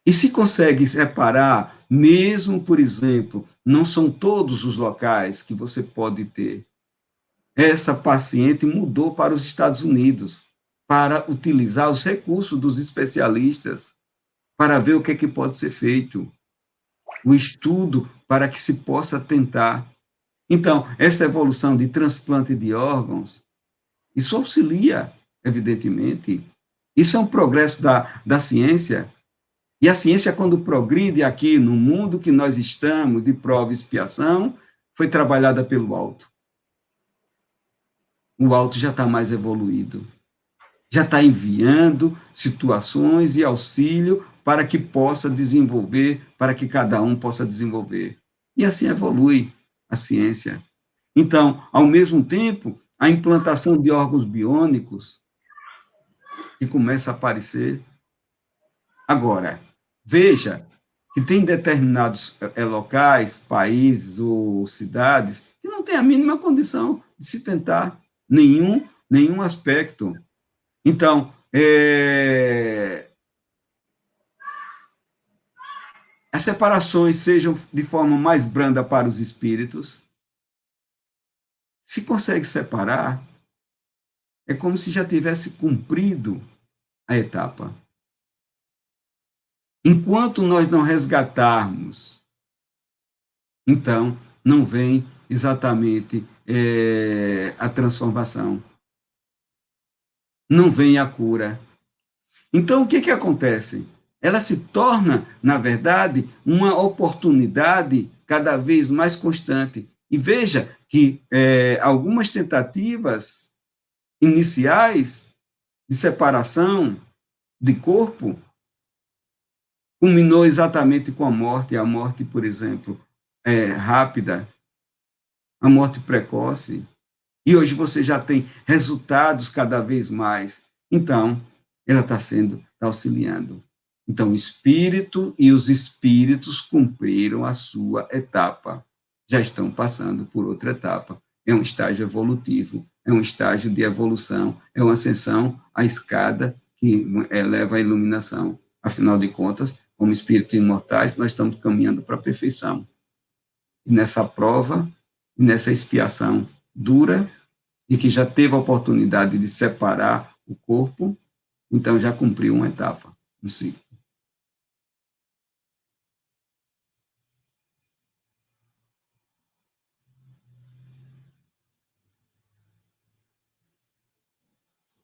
E se consegue separar, mesmo, por exemplo, não são todos os locais que você pode ter. Essa paciente mudou para os Estados Unidos para utilizar os recursos dos especialistas para ver o que é que pode ser feito. O estudo para que se possa tentar. Então, essa evolução de transplante de órgãos, isso auxilia, evidentemente. Isso é um progresso da ciência. E a ciência, quando progride aqui no mundo que nós estamos, de prova e expiação, foi trabalhada pelo alto. O alto já está mais evoluído. Já está enviando situações e auxílio para que possa desenvolver, para que cada um possa desenvolver. E assim evolui a ciência. Então, ao mesmo tempo, a implantação de órgãos biônicos que começa a aparecer. Agora, veja que tem determinados locais, países ou cidades que não tem a mínima condição de se tentar nenhum aspecto. Então, as separações sejam de forma mais branda para os espíritos. Se consegue separar, é como se já tivesse cumprido a etapa. Enquanto nós não resgatarmos Então, não vem exatamente a transformação. Não vem a cura. Então, o que acontece? Ela se torna, na verdade, uma oportunidade cada vez mais constante. E veja que algumas tentativas iniciais de separação de corpo culminou exatamente com a morte, por exemplo, rápida, a morte precoce. E hoje você já tem resultados cada vez mais. Então, ela está auxiliando. Então, o espírito e os espíritos cumpriram a sua etapa. Já estão passando por outra etapa. É um estágio evolutivo, é um estágio de evolução, é uma ascensão à escada que leva à iluminação. Afinal de contas, como espíritos imortais, nós estamos caminhando para a perfeição. E nessa prova, e nessa expiação dura, e que já teve a oportunidade de separar o corpo, então já cumpriu uma etapa, um ciclo.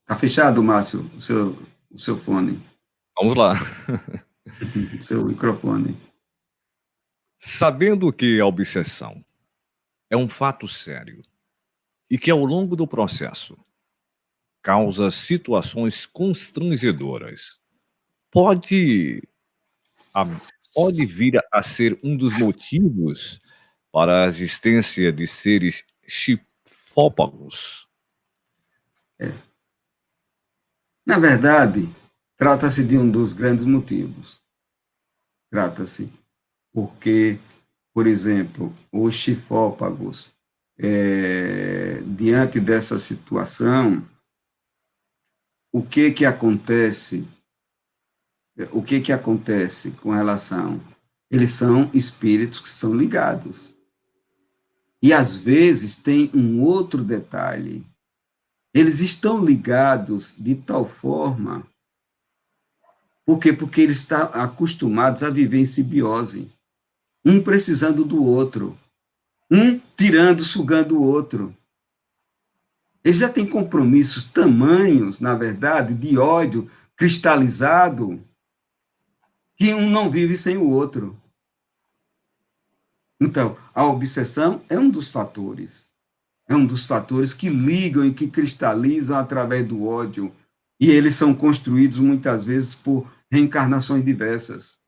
Está fechado, Márcio, o seu fone. Vamos lá. Seu microfone. Sabendo que a obsessão é um fato sério e que, ao longo do processo, causa situações constrangedoras, pode vir a ser um dos motivos para a existência de seres chifópagos. Na verdade, trata-se de um dos grandes motivos. Trata-se porque, por exemplo, os chifópagos, diante dessa situação, o que acontece? O que acontece com relação? Eles são espíritos que são ligados. E, às vezes, tem um outro detalhe. Eles estão ligados de tal forma... Por quê? Porque eles estão acostumados a viver em simbiose. Um precisando do outro. Um tirando, sugando o outro. Eles já têm compromissos tamanhos, na verdade, de ódio cristalizado, que um não vive sem o outro. Então, a obsessão é um dos fatores. É um dos fatores que ligam e que cristalizam através do ódio. E eles são construídos, muitas vezes, por reencarnações diversas.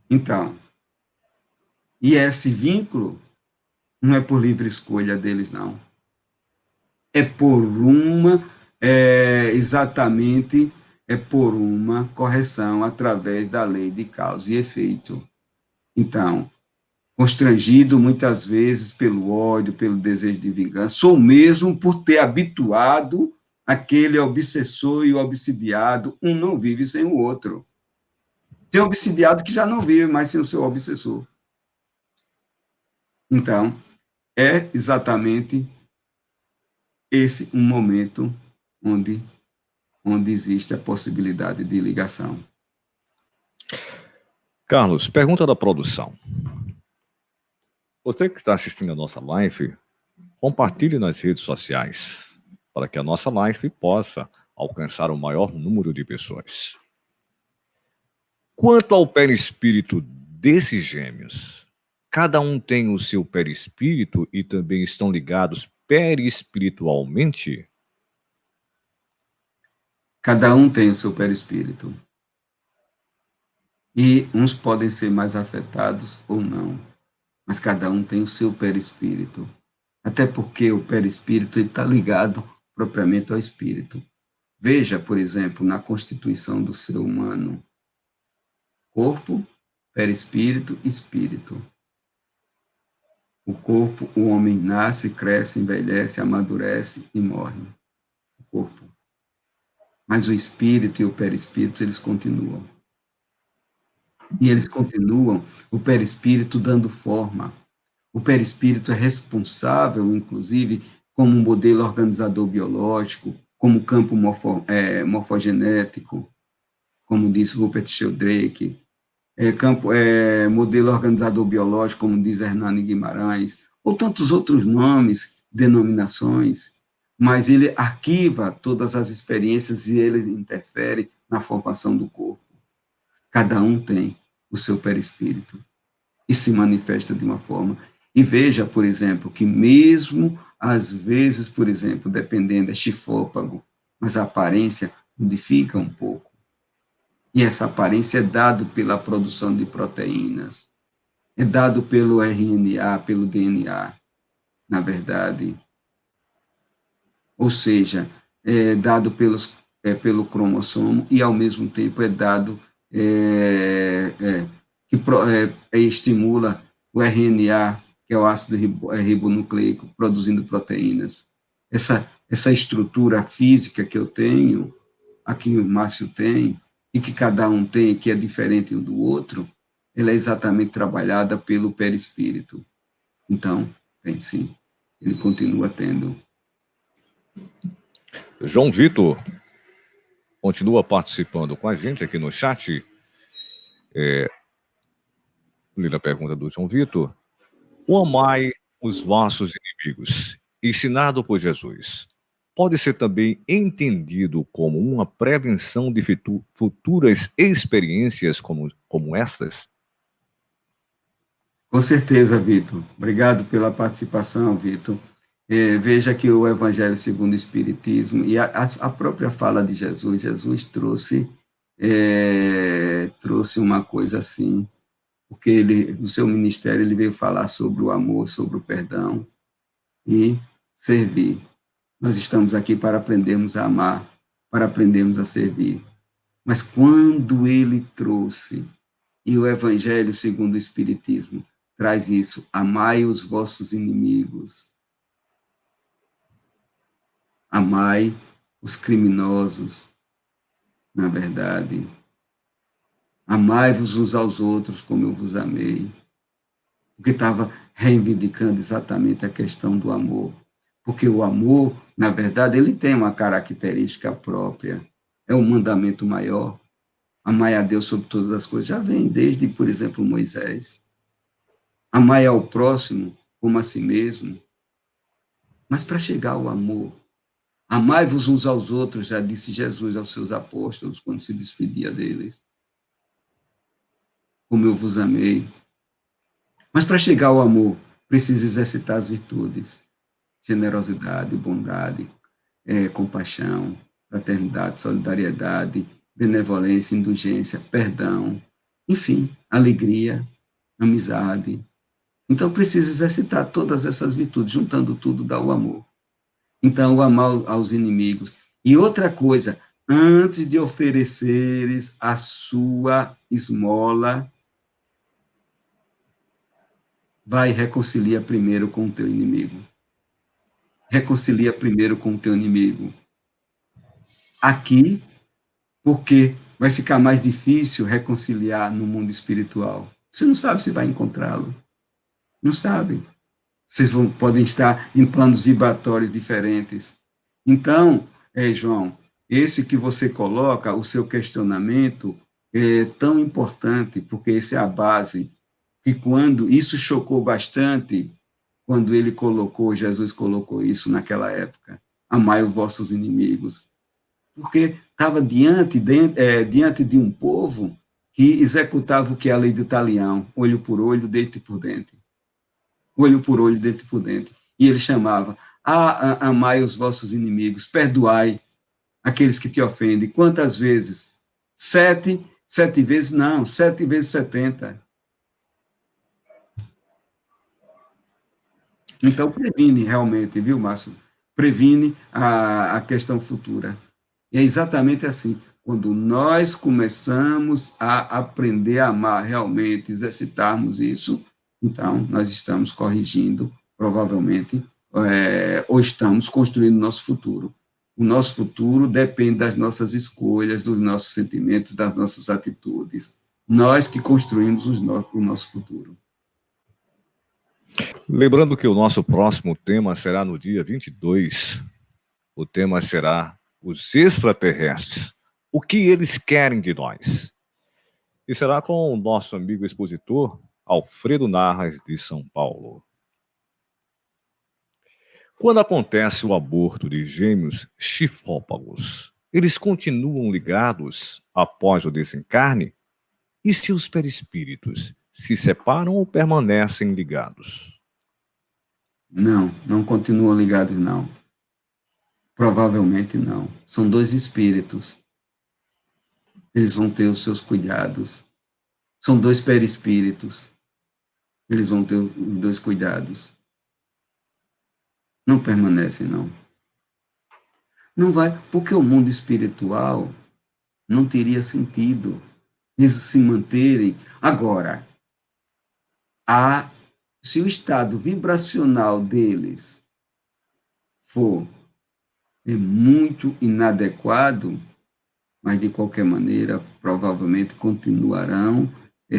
Então, e esse vínculo não é por livre escolha deles, não. É por por uma correção através da lei de causa e efeito. Então, constrangido muitas vezes pelo ódio, pelo desejo de vingança, ou mesmo por ter habituado aquele obsessor e o obsidiado, um não vive sem o outro. Tem obsidiado que já não vive mais sem o seu obsessor. Então, é exatamente esse um momento onde existe a possibilidade de ligação. Carlos, pergunta da produção. Você que está assistindo a nossa live, compartilhe nas redes sociais para que a nossa live possa alcançar o maior número de pessoas. Quanto ao perispírito desses gêmeos, cada um tem o seu perispírito e também estão ligados perispiritualmente? Cada um tem o seu perispírito. E uns podem ser mais afetados ou não, mas cada um tem o seu perispírito. Até porque o perispírito está ligado propriamente ao espírito. Veja, por exemplo, na constituição do ser humano: corpo, perispírito, espírito. O corpo, o homem nasce, cresce, envelhece, amadurece e morre. O corpo. Mas o espírito e o perispírito, eles continuam. E eles continuam, o perispírito dando forma. O perispírito é responsável, inclusive, como um modelo organizador biológico, como campo morfogenético, como disse Rupert Sheldrake, modelo organizador biológico, como diz Hernani Guimarães, ou tantos outros nomes, denominações, mas ele arquiva todas as experiências e ele interfere na formação do corpo. Cada um tem o seu perispírito e se manifesta de uma forma. E veja, por exemplo, que mesmo às vezes, por exemplo, dependendo, é chifópago, mas a aparência modifica um pouco. E essa aparência é dado pela produção de proteínas, é dado pelo RNA, pelo DNA, na verdade. Ou seja, é dado pelo cromossomo e, ao mesmo tempo, é dado que estimula o RNA, que é o ácido ribonucleico, produzindo proteínas. Essa estrutura física que eu tenho, aqui o Márcio tem, e que cada um tem, que é diferente um do outro, ela é exatamente trabalhada pelo perispírito. Então, tem sim, ele continua tendo. João Vitor continua participando com a gente aqui no chat. Lida a pergunta do João Vitor. O amai os vossos inimigos, ensinado por Jesus, pode ser também entendido como uma prevenção de futuras experiências como essas? Com certeza, Vitor. Obrigado pela participação, Vitor. Veja que o Evangelho segundo o Espiritismo e a própria fala de Jesus trouxe uma coisa assim, porque ele, no seu ministério, ele veio falar sobre o amor, sobre o perdão e servir. Nós estamos aqui para aprendermos a amar, para aprendermos a servir. Mas quando ele trouxe, e o Evangelho segundo o Espiritismo traz isso, amai os vossos inimigos, amai os criminosos, na verdade, amai-vos uns aos outros como eu vos amei, porque estava reivindicando exatamente a questão do amor, porque o amor, na verdade, ele tem uma característica própria, é um mandamento maior, amai a Deus sobre todas as coisas, já vem desde, por exemplo, Moisés, amai ao próximo como a si mesmo, mas para chegar ao amor, amai-vos uns aos outros, já disse Jesus aos seus apóstolos, quando se despedia deles, como eu vos amei. Mas para chegar ao amor, precisa exercitar as virtudes, generosidade, bondade, compaixão, fraternidade, solidariedade, benevolência, indulgência, perdão, enfim, alegria, amizade. Então, precisa exercitar todas essas virtudes, juntando tudo dá o amor. Então, o amar aos inimigos. E outra coisa, antes de ofereceres a sua esmola, vai e reconcilia primeiro com o teu inimigo. Reconcilia primeiro com o teu inimigo. Aqui, porque vai ficar mais difícil reconciliar no mundo espiritual. Você não sabe se vai encontrá-lo. Não sabe. Vocês podem estar em planos vibratórios diferentes. Então, João, esse que você coloca, o seu questionamento, é tão importante, porque essa é a base, que quando isso chocou bastante, quando Jesus colocou isso naquela época, amai os vossos inimigos, porque estava diante de um povo que executava o que é a lei do talião, olho por olho, dente por dente. Olho por olho, dente por dente. E ele chamava, amai os vossos inimigos, perdoai aqueles que te ofendem. Quantas vezes? 7 vezes não, 7 vezes 70. Então, previne realmente, viu, Márcio? Previne a questão futura. E é exatamente assim. Quando nós começamos a aprender a amar realmente, exercitarmos isso, então nós estamos corrigindo, provavelmente, ou estamos construindo o nosso futuro. O nosso futuro depende das nossas escolhas, dos nossos sentimentos, das nossas atitudes. Nós que construímos o nosso futuro. Lembrando que o nosso próximo tema será no dia 22. O tema será os extraterrestres. O que eles querem de nós? E será com o nosso amigo expositor, Alfredo Narras, de São Paulo. Quando acontece o aborto de gêmeos chifrópagos, eles continuam ligados após o desencarne? E seus perispíritos se separam ou permanecem ligados? Não, não continuam ligados, não. Provavelmente não. São dois espíritos. Eles vão ter os seus cuidados. São dois perispíritos. Eles vão ter os dois cuidados. Não permanecem, não. Não vai, porque o mundo espiritual não teria sentido eles se manterem. Agora, se o estado vibracional deles for muito inadequado, mas de qualquer maneira, provavelmente continuarão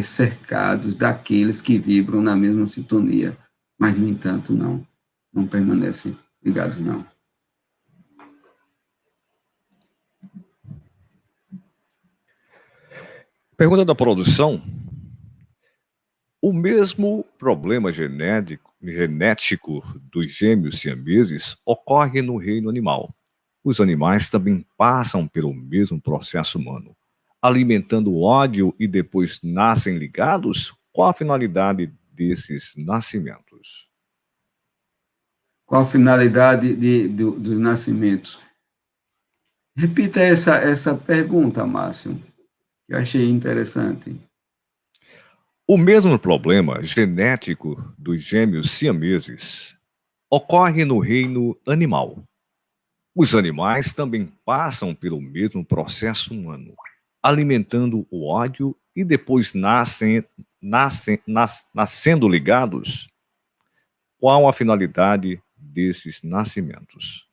cercados daqueles que vibram na mesma sintonia. Mas, no entanto, não permanecem ligados, não. Pergunta da produção. O mesmo problema genético dos gêmeos siameses ocorre no reino animal. Os animais também passam pelo mesmo processo humano, alimentando o ódio e depois nascem ligados? Qual a finalidade desses nascimentos? Qual a finalidade dos nascimentos? Repita essa pergunta, Márcio, que eu achei interessante. O mesmo problema genético dos gêmeos siameses ocorre no reino animal. Os animais também passam pelo mesmo processo humano, alimentando o ódio e depois nascendo ligados? Qual a finalidade desses nascimentos?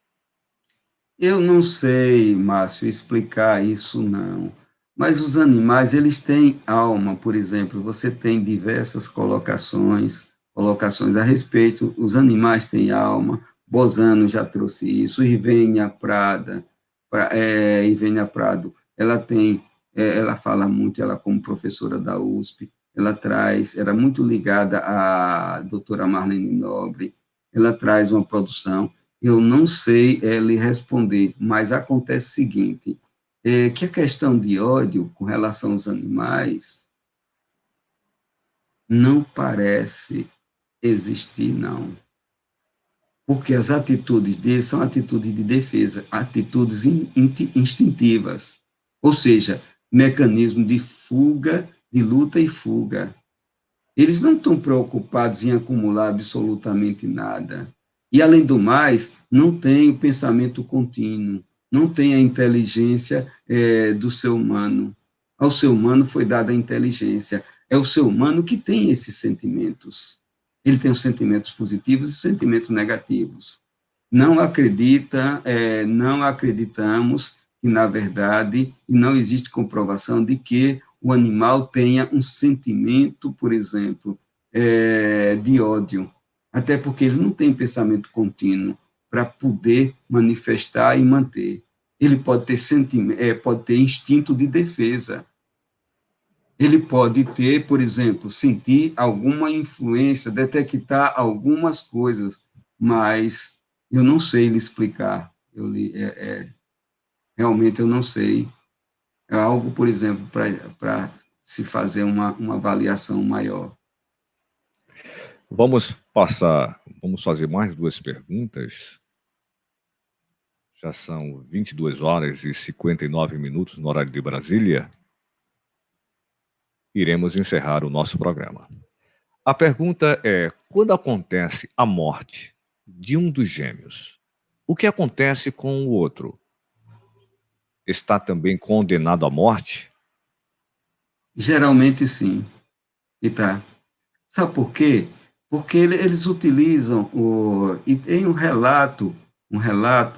Eu não sei, Márcio, explicar isso, não. Mas os animais, eles têm alma, por exemplo, você tem diversas colocações a respeito, os animais têm alma, Bozano já trouxe isso, Ivênia Prado, ela fala muito, ela como professora da USP, era muito ligada à doutora Marlene Nobre, ela traz uma produção, eu não sei lhe responder, mas acontece o seguinte, que a questão de ódio com relação aos animais não parece existir, não. Porque as atitudes deles são atitudes de defesa, atitudes instintivas, ou seja, mecanismo de fuga, de luta e fuga. Eles não estão preocupados em acumular absolutamente nada. E, além do mais, não tem o pensamento contínuo, não tem a inteligência do ser humano. Ao ser humano foi dada a inteligência. É o ser humano que tem esses sentimentos. Ele tem os sentimentos positivos e os sentimentos negativos. Não acreditamos que, na verdade, não existe comprovação de que o animal tenha um sentimento, por exemplo, de ódio. Até porque ele não tem pensamento contínuo para poder manifestar e manter. Ele pode ter instinto de defesa. Ele pode ter, por exemplo, sentir alguma influência, detectar algumas coisas, mas eu não sei lhe explicar. Realmente eu não sei. É algo, por exemplo, para se fazer uma avaliação maior. Vamos fazer mais duas perguntas. Já são 22 horas e 59 minutos no horário de Brasília. Iremos encerrar o nosso programa. A pergunta é: quando acontece a morte de um dos gêmeos, o que acontece com o outro? Está também condenado à morte? Geralmente sim. E tá. Sabe por quê? Porque eles utilizam e tem um relato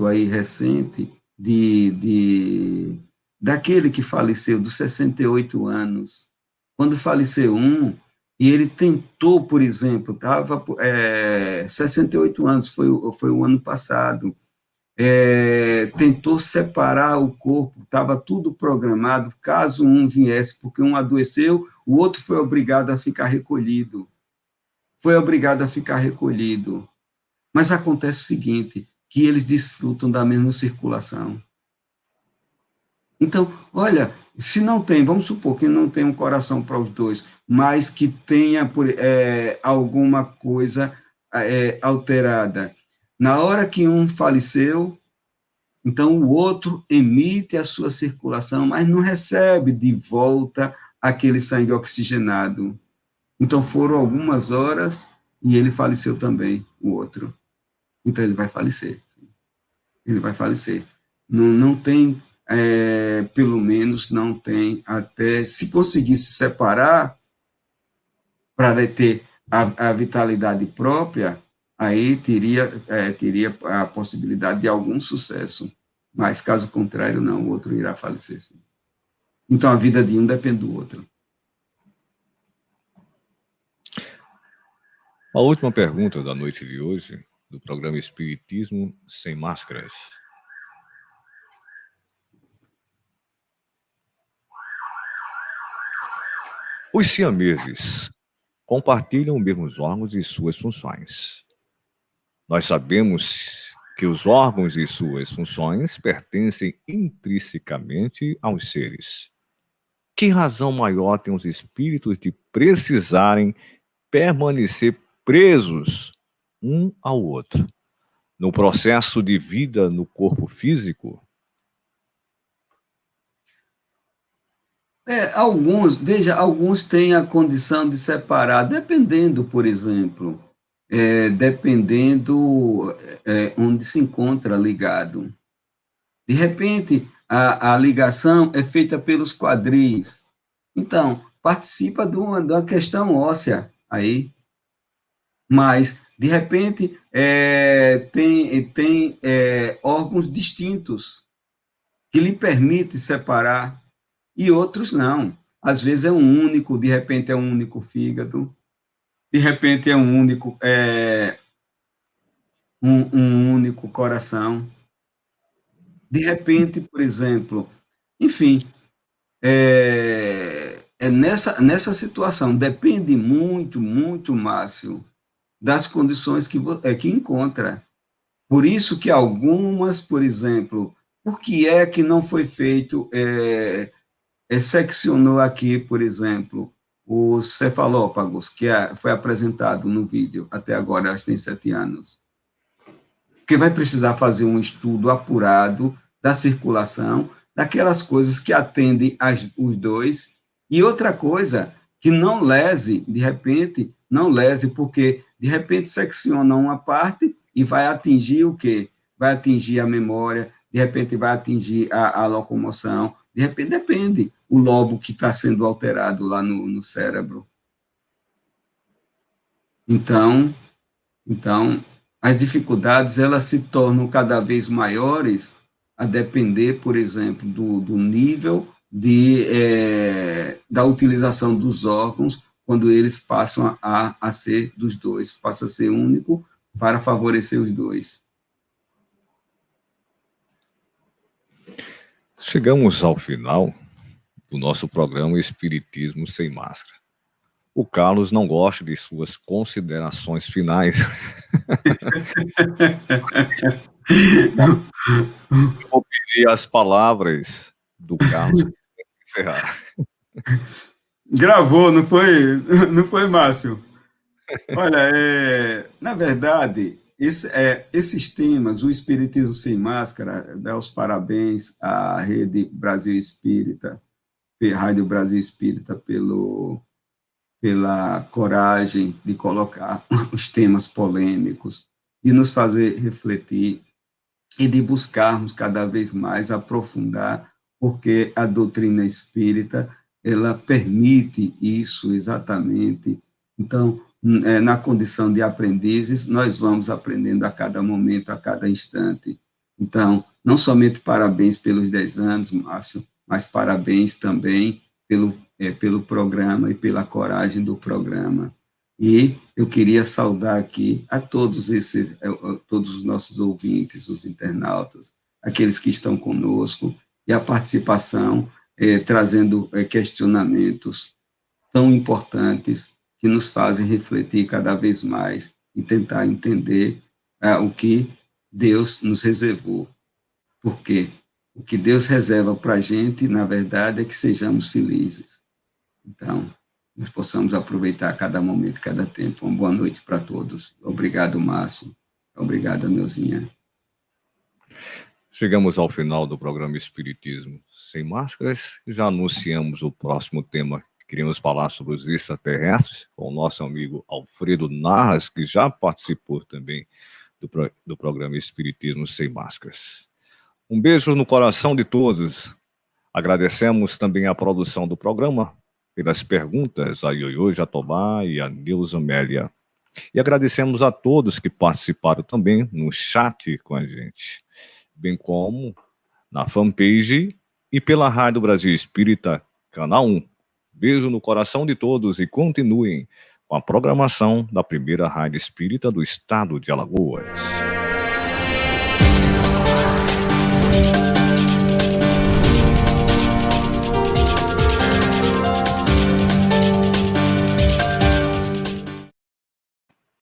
aí recente daquele que faleceu dos 68 anos. Quando faleceu e ele tentou, por exemplo, 68 anos, foi o ano passado, tentou separar o corpo, estava tudo programado, caso um viesse, porque um adoeceu, o outro foi obrigado a ficar recolhido. Mas acontece o seguinte, que eles desfrutam da mesma circulação. Então, olha, se não tem, vamos supor que não tem um coração para os dois, mas que tenha alguma coisa alterada. Na hora que um faleceu, então o outro emite a sua circulação, mas não recebe de volta aquele sangue oxigenado. Então foram algumas horas e ele faleceu também, o outro. Então ele vai falecer. Ele vai falecer. Não tem, pelo menos não tem, até se conseguisse separar para ter a vitalidade própria, aí teria a possibilidade de algum sucesso. Mas, caso contrário, não, o outro irá falecer. Sim. Então, a vida de um depende do outro. A última pergunta da noite de hoje, do programa Espiritismo Sem Máscaras. Os siameses compartilham os mesmos órgãos e suas funções. Nós sabemos que os órgãos e suas funções pertencem intrinsecamente aos seres. Que razão maior têm os espíritos de precisarem permanecer presos um ao outro no processo de vida no corpo físico? Alguns têm a condição de separar, dependendo, por exemplo, onde se encontra ligado. De repente, a ligação é feita pelos quadris. Então, participa de uma questão óssea aí. Mas, de repente, tem órgãos distintos que lhe permitem separar e outros não. Às vezes é um único, de repente é um único fígado, de repente é um único coração. De repente, por exemplo, enfim, nessa situação, depende muito, muito, Márcio, das condições que encontra. Por isso que algumas, por exemplo, por que é que não foi feito, seccionou aqui, por exemplo, os cefalópagos, que foi apresentado no vídeo, até agora, elas têm 7 anos. Porque vai precisar fazer um estudo apurado da circulação, daquelas coisas que atendem os dois, e outra coisa, que não lese, de repente, porque, de repente, secciona uma parte e vai atingir o quê? Vai atingir a memória, de repente vai atingir a locomoção, de repente depende o lobo que está sendo alterado lá no cérebro. Então, as dificuldades, elas se tornam cada vez maiores a depender, por exemplo, do nível da utilização dos órgãos, quando eles passam a ser dos dois, passa a ser único para favorecer os dois. Chegamos ao final do nosso programa Espiritismo Sem Máscara. O Carlos não gosta de suas considerações finais. Eu vou pedir as palavras do Carlos para encerrar. Gravou, não foi, Márcio? Olha, na verdade, esses temas, o Espiritismo Sem Máscara, dá os parabéns à Rede Brasil Espírita, Rádio Brasil Espírita, pela coragem de colocar os temas polêmicos, de nos fazer refletir e de buscarmos cada vez mais aprofundar, porque a doutrina espírita, ela permite isso exatamente. Então, na condição de aprendizes, nós vamos aprendendo a cada momento, a cada instante. Então, não somente parabéns pelos 10 anos, Márcio, mas parabéns também pelo programa e pela coragem do programa. E eu queria saudar aqui a todos todos os nossos ouvintes, os internautas, aqueles que estão conosco, e a participação trazendo questionamentos tão importantes que nos fazem refletir cada vez mais e tentar entender o que Deus nos reservou. Porque o que Deus reserva para a gente, na verdade, é que sejamos felizes. Então, nós possamos aproveitar cada momento, cada tempo. Uma boa noite para todos. Obrigado, Márcio. Obrigado, Neuzinha. Chegamos ao final do programa Espiritismo Sem Máscaras. Já anunciamos o próximo tema. Queríamos falar sobre os extraterrestres, com o nosso amigo Alfredo Narras, que já participou também do programa Espiritismo Sem Máscaras. Um beijo no coração de todos. Agradecemos também a produção do programa, pelas perguntas a Ioiô Jatobá e a Neuza Amélia. E agradecemos a todos que participaram também no chat com a gente, bem como na fanpage e pela Rádio Brasil Espírita, Canal 1. Beijo no coração de todos e continuem com a programação da primeira rádio espírita do estado de Alagoas.